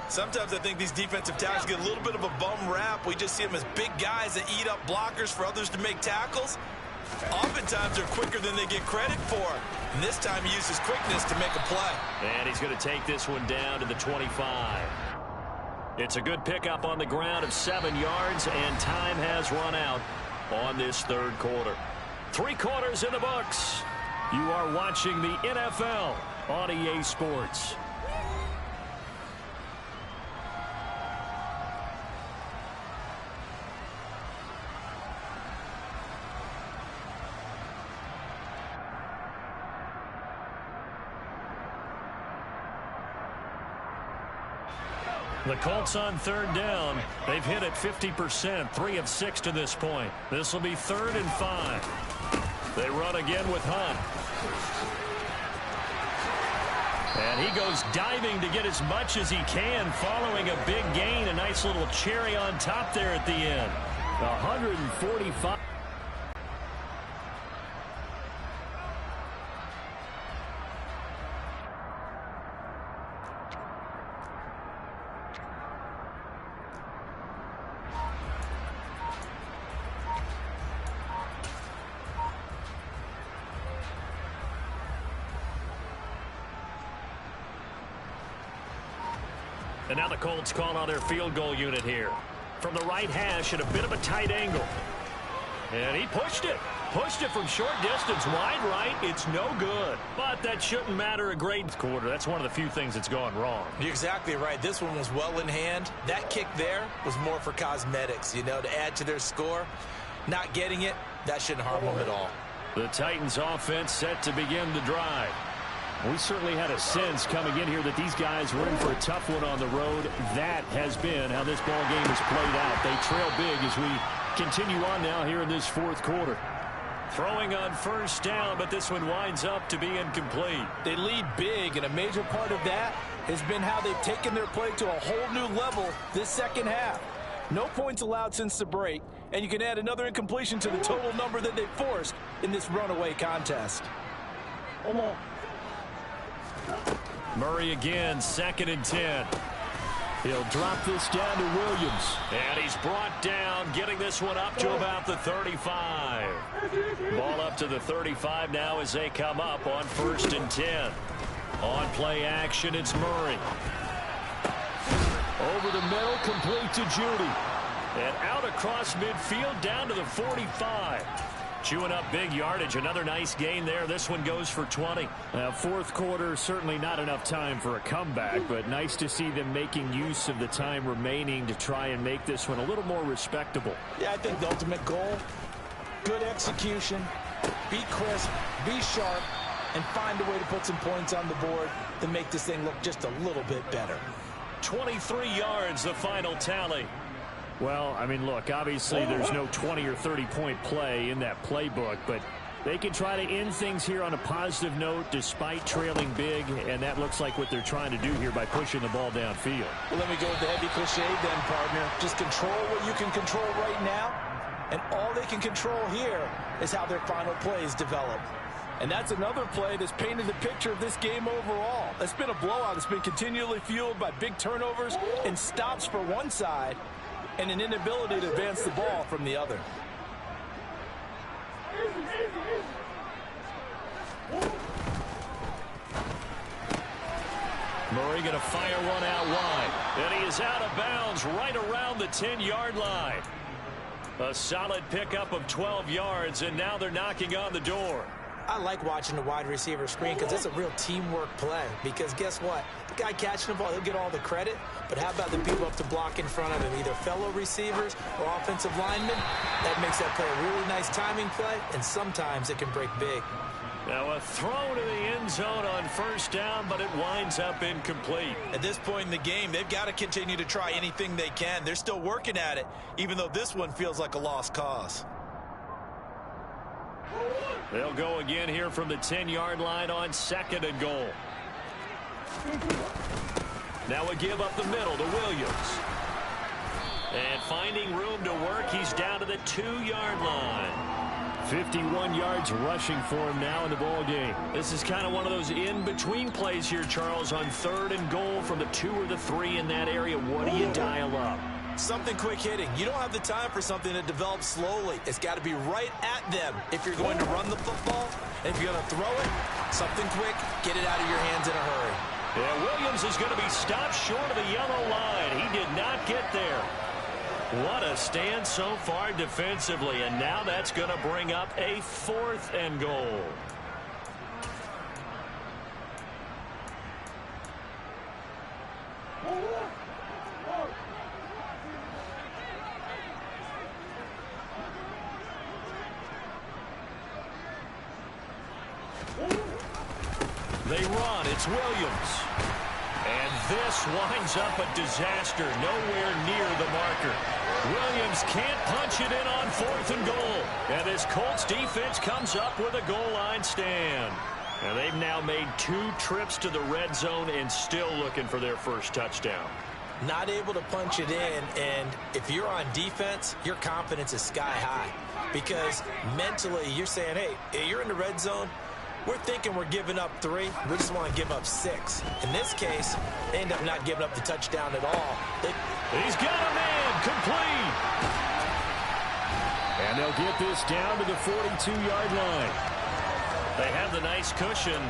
Sometimes I think these defensive tackles get a little bit of a bum rap. We just see them as big guys that eat up blockers for others to make tackles. Oftentimes they're quicker than they get credit for. And this time he uses quickness to make a play. And he's going to take this one down to the 25. It's a good pickup on the ground of 7 yards, and time has run out on this 3rd quarter. 3 quarters in the books. You are watching the NFL on EA Sports. The Colts on 3rd down. They've hit it 50%, 3 of 6 to this point. This will be 3rd and 5. They run again with Hunt. And he goes diving to get as much as he can following a big gain. A nice little cherry on top there at the end. 145. And now the Colts call on their field goal unit here. From the right hash at a bit of a tight angle. And he pushed it. Pushed it from short distance, wide right. It's no good. But that shouldn't matter a great quarter. That's one of the few things that's gone wrong. You're exactly right. This one was well in hand. That kick there was more for cosmetics, to add to their score. Not getting it, that shouldn't harm them at all. The Titans offense set to begin the drive. We certainly had a sense coming in here that these guys were in for a tough one on the road. That has been how this ball game has played out. They trail big as we continue on now here in this 4th quarter. Throwing on first down, but this one winds up to be incomplete. They lead big, and a major part of that has been how they've taken their play to a whole new level this second half. No points allowed since the break, and you can add another incompletion to the total number that they forced in this runaway contest. Murray again, 2nd and 10. He'll drop this down to Williams. And he's brought down, getting this one up to about the 35. Ball up to the 35 now as they come up on 1st and 10. On play action, it's Murray. Over the middle, complete to Judy. And out across midfield, down to the 45. Chewing up big yardage. Another nice gain there. This one goes for 20. Fourth quarter, certainly not enough time for a comeback, but nice to see them making use of the time remaining to try and make this one a little more respectable. Yeah, I think the ultimate goal, good execution, be crisp, be sharp, and find a way to put some points on the board to make this thing look just a little bit better. 23 yards, the final tally. Well, I mean, look, obviously there's no 20 or 30-point play in that playbook, but they can try to end things here on a positive note despite trailing big, and that looks like what they're trying to do here by pushing the ball downfield. Well, let me go with the heavy cliche then, partner. Just control what you can control right now, and all they can control here is how their final plays develop. And that's another play that's painted the picture of this game overall. It's been a blowout. It's been continually fueled by big turnovers and stops for one side, and an inability to advance the ball from the other. Murray going to fire one out wide. And he is out of bounds right around the 10-yard line. A solid pickup of 12 yards, and now they're knocking on the door. I like watching the wide receiver screen because it's a real teamwork play. Because guess what? The guy catching the ball, he'll get all the credit. But how about the people up to block in front of him, either fellow receivers or offensive linemen? That makes that play a really nice timing play, and sometimes it can break big. Now a throw to the end zone on first down, but it winds up incomplete. At this point in the game, they've got to continue to try anything they can. They're still working at it, even though this one feels like a lost cause. They'll go again here from the 10-yard line on 2nd and goal. Now a give up the middle to Williams. And finding room to work, he's down to the 2-yard line. 51 yards rushing for him now in the ball game. This is kind of one of those in-between plays here, Charles, on 3rd and goal from the 2 or the 3 in that area. What do you dial up? Something quick hitting. You don't have the time for something that develops slowly. It's got to be right at them if you're going to run the football. And if you're going to throw it, something quick, get it out of your hands in a hurry. Yeah, Williams is going to be stopped short of the yellow line. He did not get there. What a stand so far defensively, and now that's going to bring up a 4th and goal. They run. It's Williams. And this winds up a disaster. Nowhere near the marker. Williams can't punch it in on 4th and goal. And this Colts defense comes up with a goal line stand. And they've now made 2 trips to the red zone and still looking for their first touchdown. Not able to punch it in, and if you're on defense, your confidence is sky high. Because mentally, you're saying, hey, you're in the red zone. We're thinking we're giving up 3. We just want to give up 6. In this case, they end up not giving up the touchdown at all. He's got a man complete. And they'll get this down to the 42-yard line. They have the nice cushion.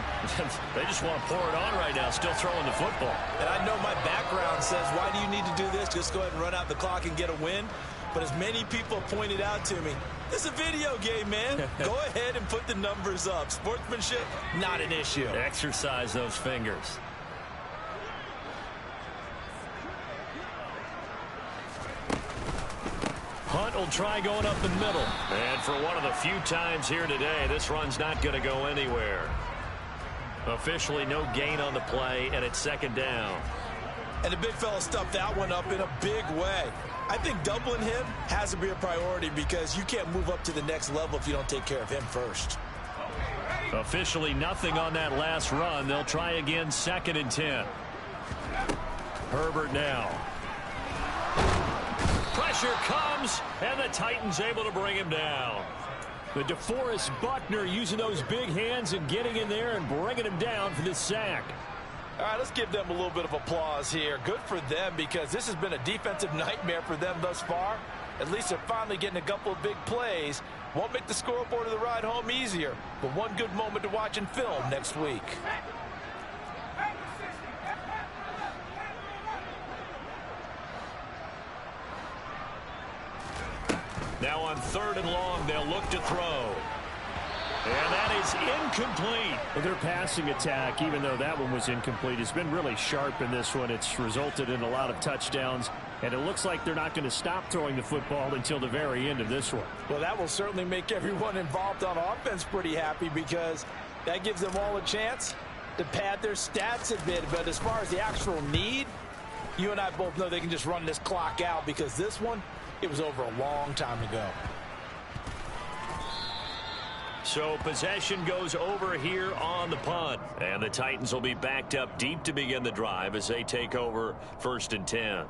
They just want to pour it on right now, still throwing the football. And I know my background says, why do you need to do this? Just go ahead and run out the clock and get a win. But as many people pointed out to me, it's a video game, man. Go ahead and put the numbers up. Sportsmanship, not an issue. Exercise those fingers. Hunt will try going up the middle. And for one of the few times here today, this run's not going to go anywhere. Officially no gain on the play, and it's 2nd down. And the big fella stuffed that one up in a big way. I think doubling him has to be a priority because you can't move up to the next level if you don't take care of him first. Officially nothing on that last run. They'll try again, 2nd and 10. Herbert now. Pressure comes, and the Titans able to bring him down. The DeForest Buckner using those big hands and getting in there and bringing him down for this sack. All right, let's give them a little bit of applause here. Good for them because this has been a defensive nightmare for them thus far. At least they're finally getting a couple of big plays. Won't make the scoreboard of the ride home easier, but one good moment to watch in film next week. Now on 3rd and long, they'll look to throw. And that is incomplete. Well, their passing attack, even though that one was incomplete, has been really sharp in this one. It's resulted in a lot of touchdowns, and it looks like they're not going to stop throwing the football until the very end of this one. Well, that will certainly make everyone involved on offense pretty happy because that gives them all a chance to pad their stats a bit. But as far as the actual need, you and I both know they can just run this clock out because this one, it was over a long time ago. So possession goes over here on the punt. And the Titans will be backed up deep to begin the drive as they take over 1st and 10.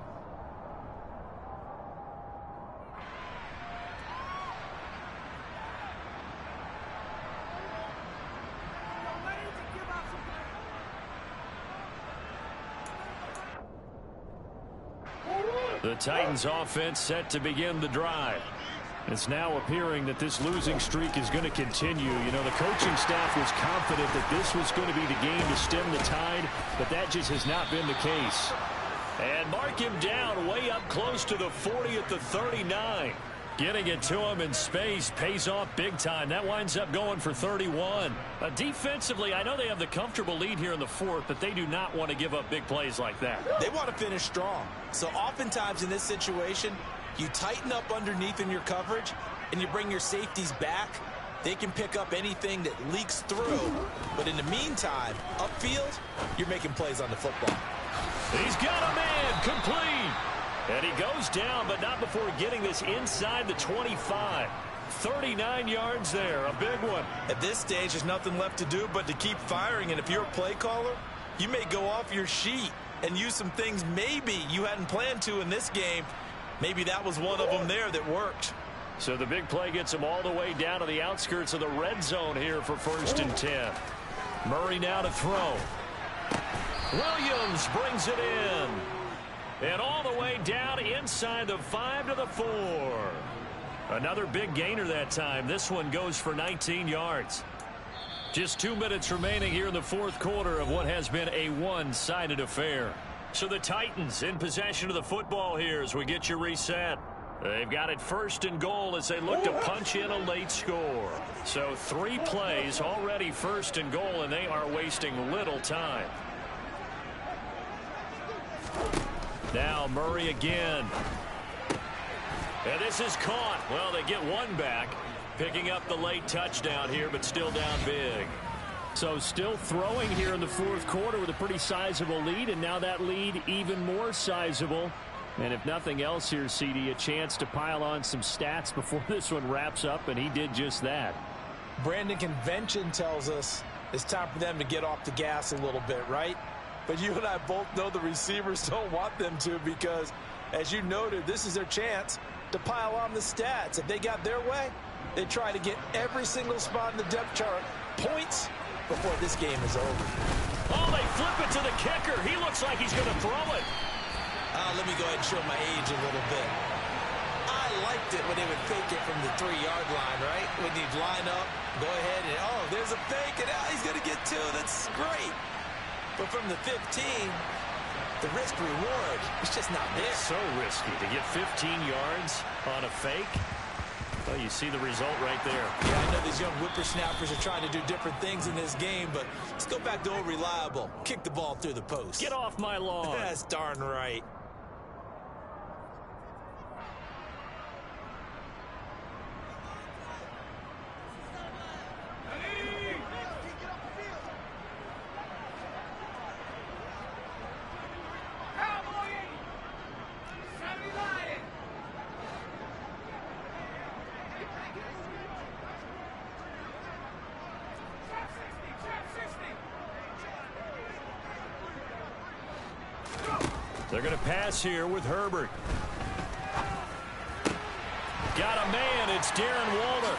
The Titans offense set to begin the drive. It's now appearing that this losing streak is going to continue. You know, the coaching staff was confident that this was going to be the game to stem the tide, but that just has not been the case. And mark him down way up close to the 40 at the 39. Getting it to him in space pays off big time. That winds up going for 31. Defensively, I know they have the comfortable lead here in the 4th, but they do not want to give up big plays like that. They want to finish strong. So oftentimes in this situation, you tighten up underneath in your coverage, and you bring your safeties back. They can pick up anything that leaks through. But in the meantime, upfield, you're making plays on the football. He's got a man complete. And he goes down, but not before getting this inside the 25. 39 yards there, a big one. At this stage, there's nothing left to do but to keep firing. And if you're a play caller, you may go off your sheet and use some things maybe you hadn't planned to in this game. Maybe that was one of them there that worked. So the big play gets him all the way down to the outskirts of the red zone here for 1st and 10. Murray now to throw. Williams brings it in. And all the way down inside the 5 to the 4. Another big gainer that time. This one goes for 19 yards. Just 2 minutes remaining here in the 4th quarter of what has been a one-sided affair. So the Titans in possession of the football here as we get you reset. They've got it 1st and goal as they look to punch in a late score. So 3 plays already 1st and goal, and they are wasting little time. Now Murray again. And this is caught. Well, they get one back, picking up the late touchdown here, but still down big. So still throwing here in the 4th quarter with a pretty sizable lead, and now that lead even more sizable. And if nothing else here, CD, a chance to pile on some stats before this one wraps up, and he did just that. Brandon, convention tells us it's time for them to get off the gas a little bit, right? But you and I both know the receivers don't want them to because, as you noted, this is their chance to pile on the stats. If they got their way, they try to get every single spot in the depth chart points before this game is over. Oh, they flip it to the kicker. He looks like he's going to throw it. Let me go ahead and show my age a little bit. I liked it when they would fake it from the 3-yard line, right? When you'd line up, go ahead and, oh, there's a fake, and he's going to get 2. That's great. But from the 15, the risk-reward is just not there. It's so risky to get 15 yards on a fake. Well, you see the result right there. Yeah, I know these young whippersnappers are trying to do different things in this game, but let's go back to old reliable. Kick the ball through the post. Get off my lawn. That's darn right. They're going to pass here with Herbert. Got a man. It's Darren Waller.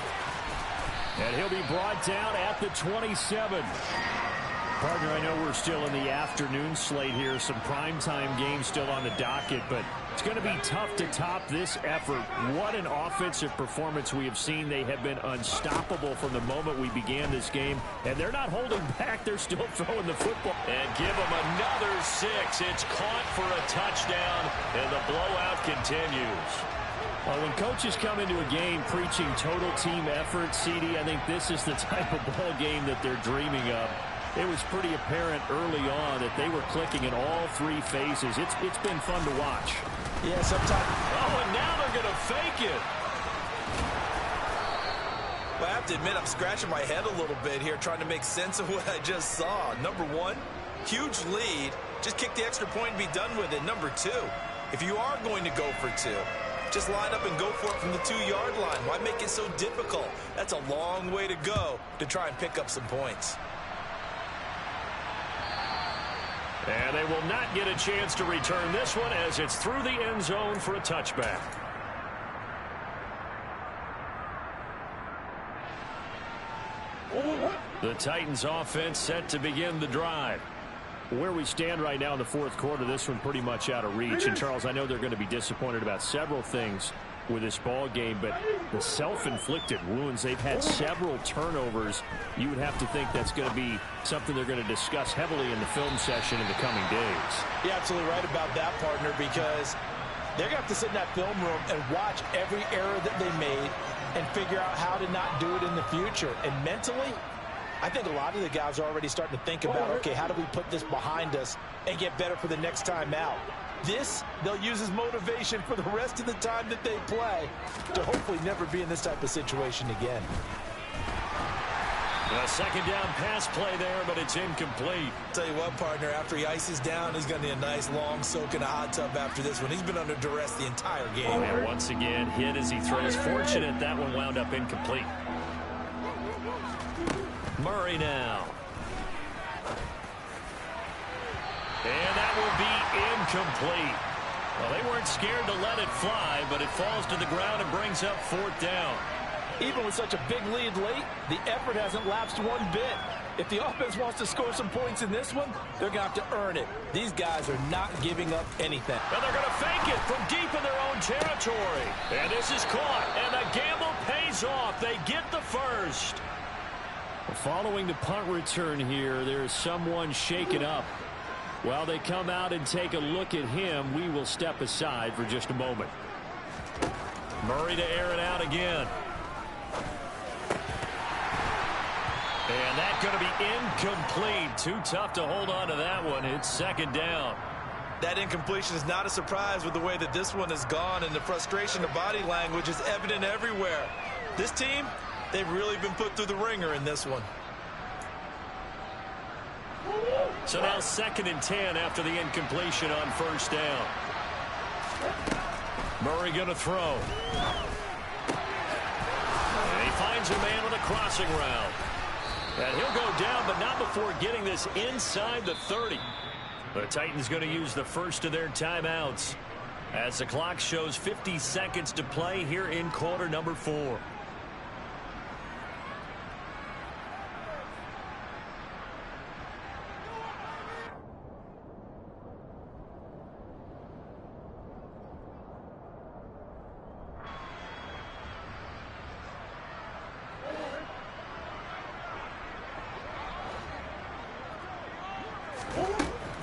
And he'll be brought down at the 27. Partner, I know we're still in the afternoon slate here. Some primetime games still on the docket, but it's going to be tough to top this effort. What an offensive performance we have seen. They have been unstoppable from the moment we began this game, and they're not holding back. They're still throwing the football. And give them another 6. It's caught for a touchdown, and the blowout continues. Well, when coaches come into a game preaching total team effort, CD, I think this is the type of ball game that they're dreaming of. It was pretty apparent early on that they were clicking in all 3 phases. It's been fun to watch. Yeah, sometimes. Oh, and now they're going to fake it. Well, I have to admit, I'm scratching my head a little bit here trying to make sense of what I just saw. Number 1, huge lead. Just kick the extra point and be done with it. Number 2, if you are going to go for 2, just line up and go for it from the 2-yard line. Why make it so difficult? That's a long way to go to try and pick up some points. And they will not get a chance to return this one as it's through the end zone for a touchback. The Titans offense set to begin the drive. Where we stand right now in the fourth quarter, this one pretty much out of reach. And, Charles, I know they're going to be disappointed about several things with this ball game, but the self-inflicted wounds, they've had several turnovers. You would have to think that's going to be something they're going to discuss heavily in the film session in the coming days. You're absolutely right about that, partner, because they're going to have to sit in that film room and watch every error that they made and figure out how to not do it in the future. And mentally, I think a lot of the guys are already starting to think about, okay, how do we put this behind us and get better for the next time out? This, they'll use as motivation for the rest of the time that they play to hopefully never be in this type of situation again. A second down pass play there, but it's incomplete. Tell you what, partner, after he ices down, he's going to need a nice long soak in a hot tub after this one. He's been under duress the entire game. And once again, hit as he throws. Fortunate that one wound up incomplete. Murray now. And that will be incomplete. Well, they weren't scared to let it fly, but it falls to the ground and brings up 4th down. Even with such a big lead late, the effort hasn't lapsed one bit. If the offense wants to score some points in this one, they're going to have to earn it. These guys are not giving up anything. And they're going to fake it from deep in their own territory. And this is caught, and the gamble pays off. They get the first. Following the punt return here, there is someone shaken up. While they come out and take a look at him, we will step aside for just a moment. Murray to air it out again. And that's going to be incomplete. Too tough to hold on to that one. It's 2nd down. That incompletion is not a surprise with the way that this one has gone, and the frustration of body language is evident everywhere. This team, they've really been put through the ringer in this one. So now 2nd and 10 after the incompletion on 1st down. Murray going to throw. And he finds a man with a crossing route. And he'll go down, but not before getting this inside the 30. The Titans going to use the first of their timeouts as the clock shows 50 seconds to play here in quarter number 4.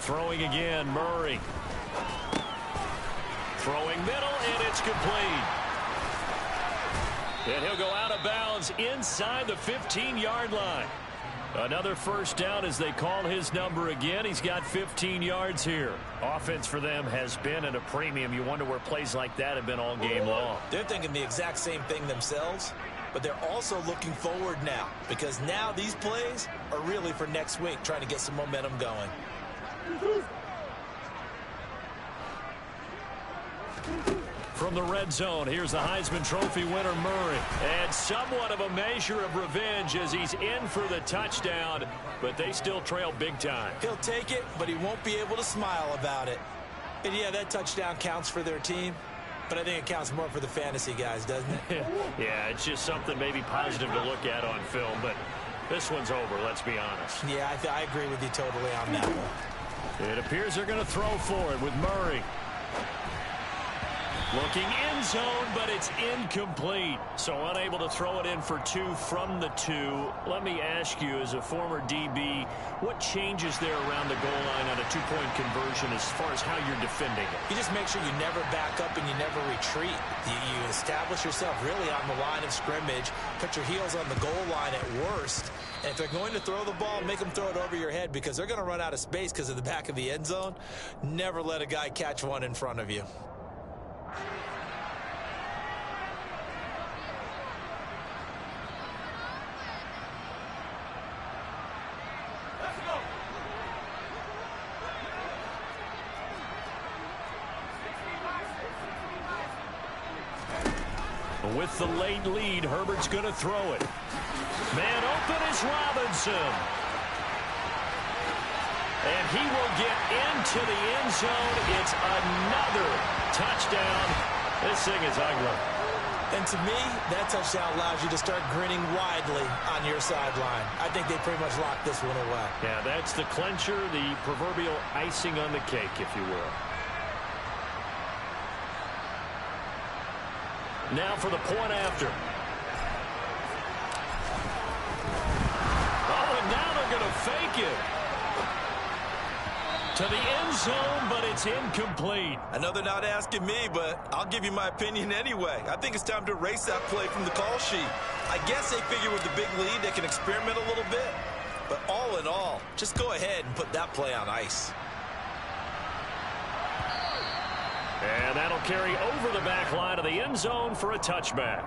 Throwing again, Murray. Throwing middle, and it's complete. And he'll go out of bounds inside the 15-yard line. Another 1st down as they call his number again. He's got 15 yards here. Offense for them has been at a premium. You wonder where plays like that have been all game long. They're thinking the exact same thing themselves, but they're also looking forward now, because now these plays are really for next week, trying to get some momentum going. From the red zone, here's the Heisman Trophy winner, Murray. And somewhat of a measure of revenge as he's in for the touchdown, but they still trail big time. He'll take it, but he won't be able to smile about it. And yeah, that touchdown counts for their team, but I think it counts more for the fantasy guys, doesn't it? Yeah, it's just something maybe positive to look at on film, but this one's over, let's be honest. Yeah, I agree with you totally on that one. It appears they're going to throw for it with Murray. Looking end zone, but it's incomplete. So unable to throw it in for 2 from the 2. Let me ask you, as a former DB, what changes there around the goal line on a 2-point conversion as far as how you're defending it? You just make sure you never back up and you never retreat. You establish yourself really on the line of scrimmage, put your heels on the goal line at worst. And if they're going to throw the ball, make them throw it over your head because they're going to run out of space because of the back of the end zone. Never let a guy catch one in front of you. With the late lead, Herbert's going to throw it. Man open is Robinson. And he will get into the end zone. It's another touchdown. This thing is ugly. And to me, that touchdown allows you to start grinning widely on your sideline. I think they pretty much locked this one away. Yeah, that's the clincher, the proverbial icing on the cake, if you will. Now for the point after. Oh, and now they're going to fake it. To the end zone, but it's incomplete. I know they're not asking me, but I'll give you my opinion anyway. I think it's time to erase that play from the call sheet. I guess they figure with the big lead they can experiment a little bit. But all in all, just go ahead and put that play on ice. And that'll carry over the back line of the end zone for a touchback.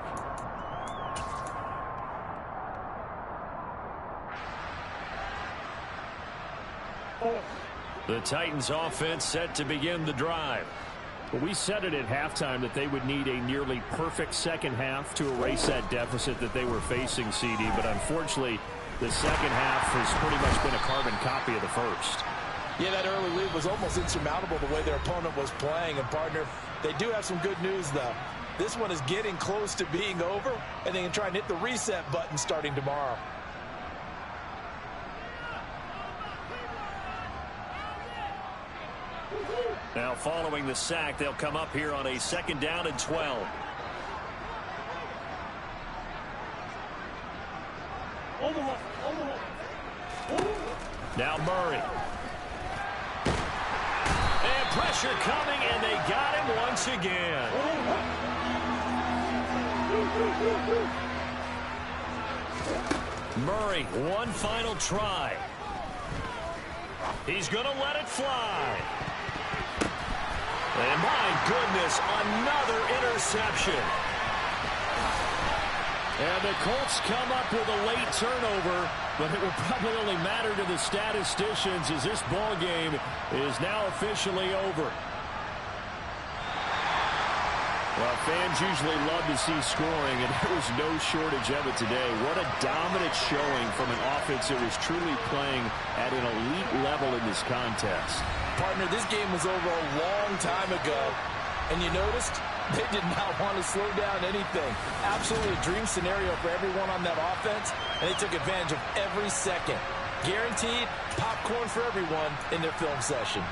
The Titans offense set to begin the drive. Well, we said it at halftime that they would need a nearly perfect second half to erase that deficit that they were facing, CD. But unfortunately, the second half has pretty much been a carbon copy of the first. Yeah, that early lead was almost insurmountable the way their opponent was playing. And, partner, they do have some good news, though. This one is getting close to being over, and they can try and hit the reset button starting tomorrow. Now, following the sack, they'll come up here on a 2nd down and 12. Now Murray. And pressure coming, and they got him once again. Murray, one final try. He's going to let it fly. And my goodness, another interception. And the Colts come up with a late turnover, but it will probably only matter to the statisticians as this ball game is now officially over. Well, fans usually love to see scoring, and there was no shortage of it today. What a dominant showing from an offense that was truly playing at an elite level in this contest. Partner, this game was over a long time ago, and you noticed they did not want to slow down anything. Absolutely a dream scenario for everyone on that offense, and they took advantage of every second. Guaranteed popcorn for everyone in their film session.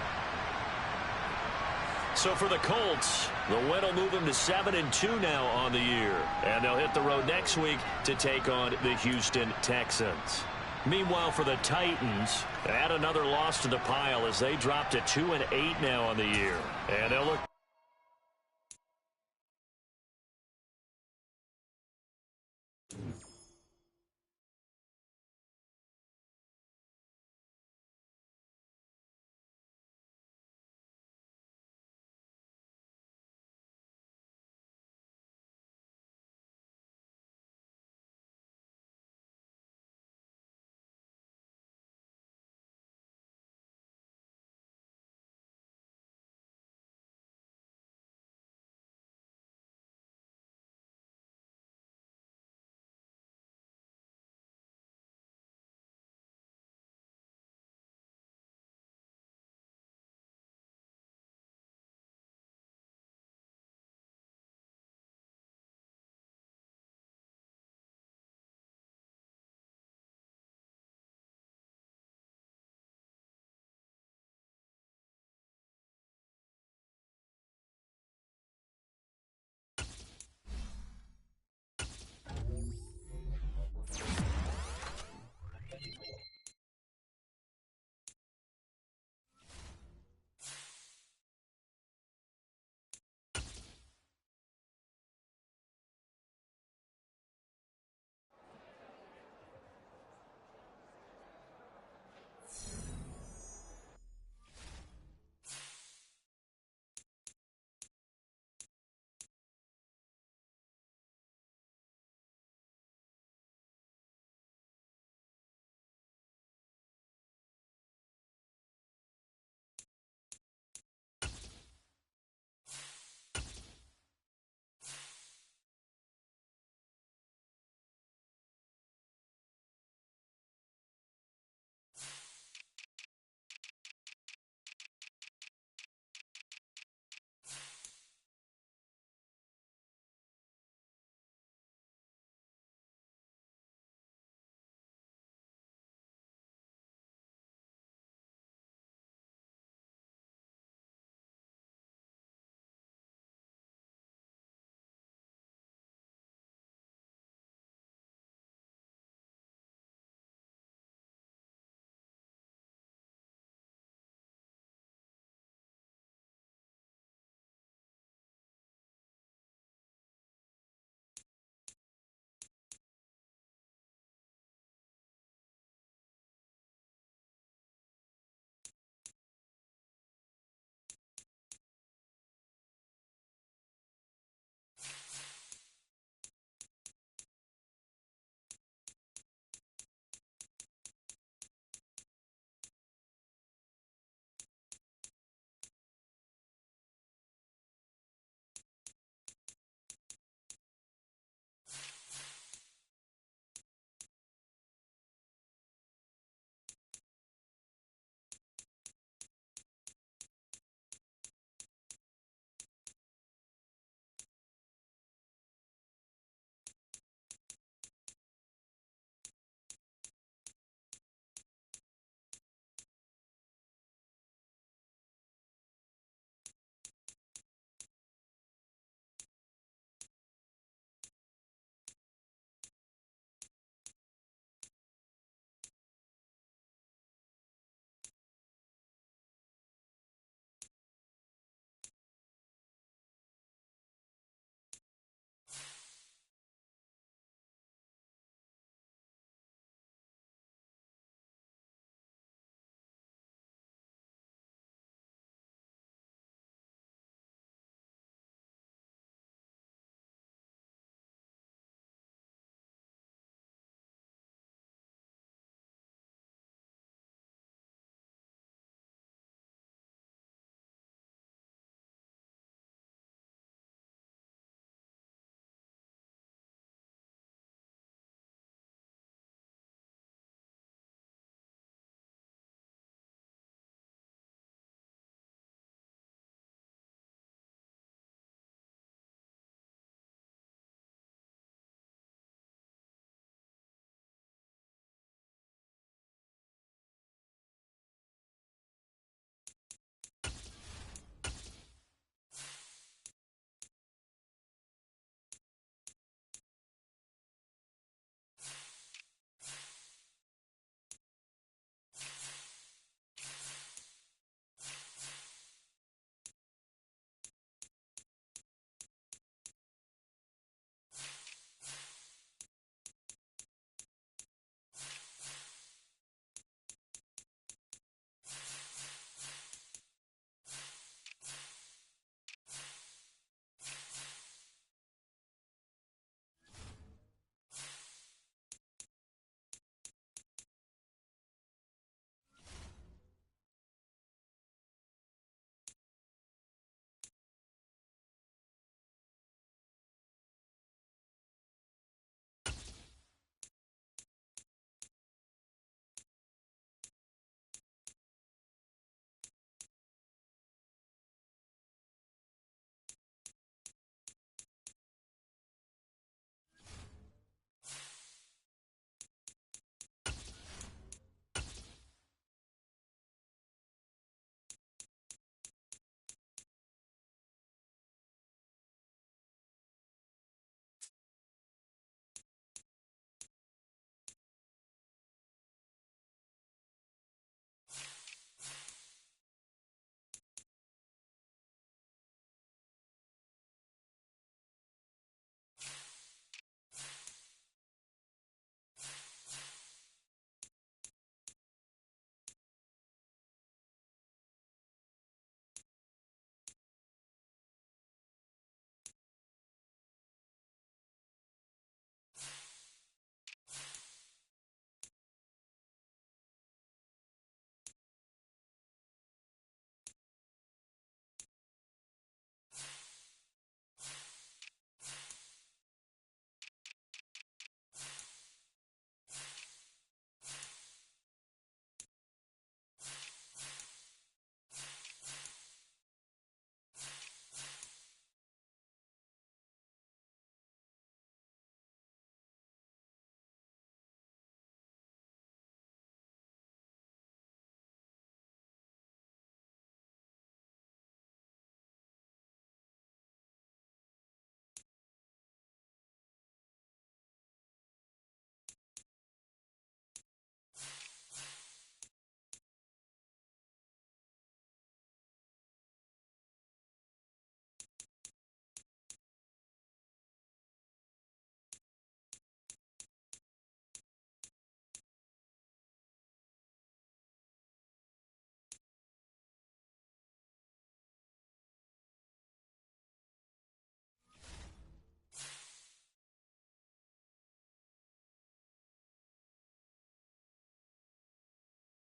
So for the Colts, the win will move them to 7-2 now on the year. And they'll hit the road next week to take on the Houston Texans. Meanwhile, for the Titans, add another loss to the pile as they drop to 2-8 now on the year. And they'll look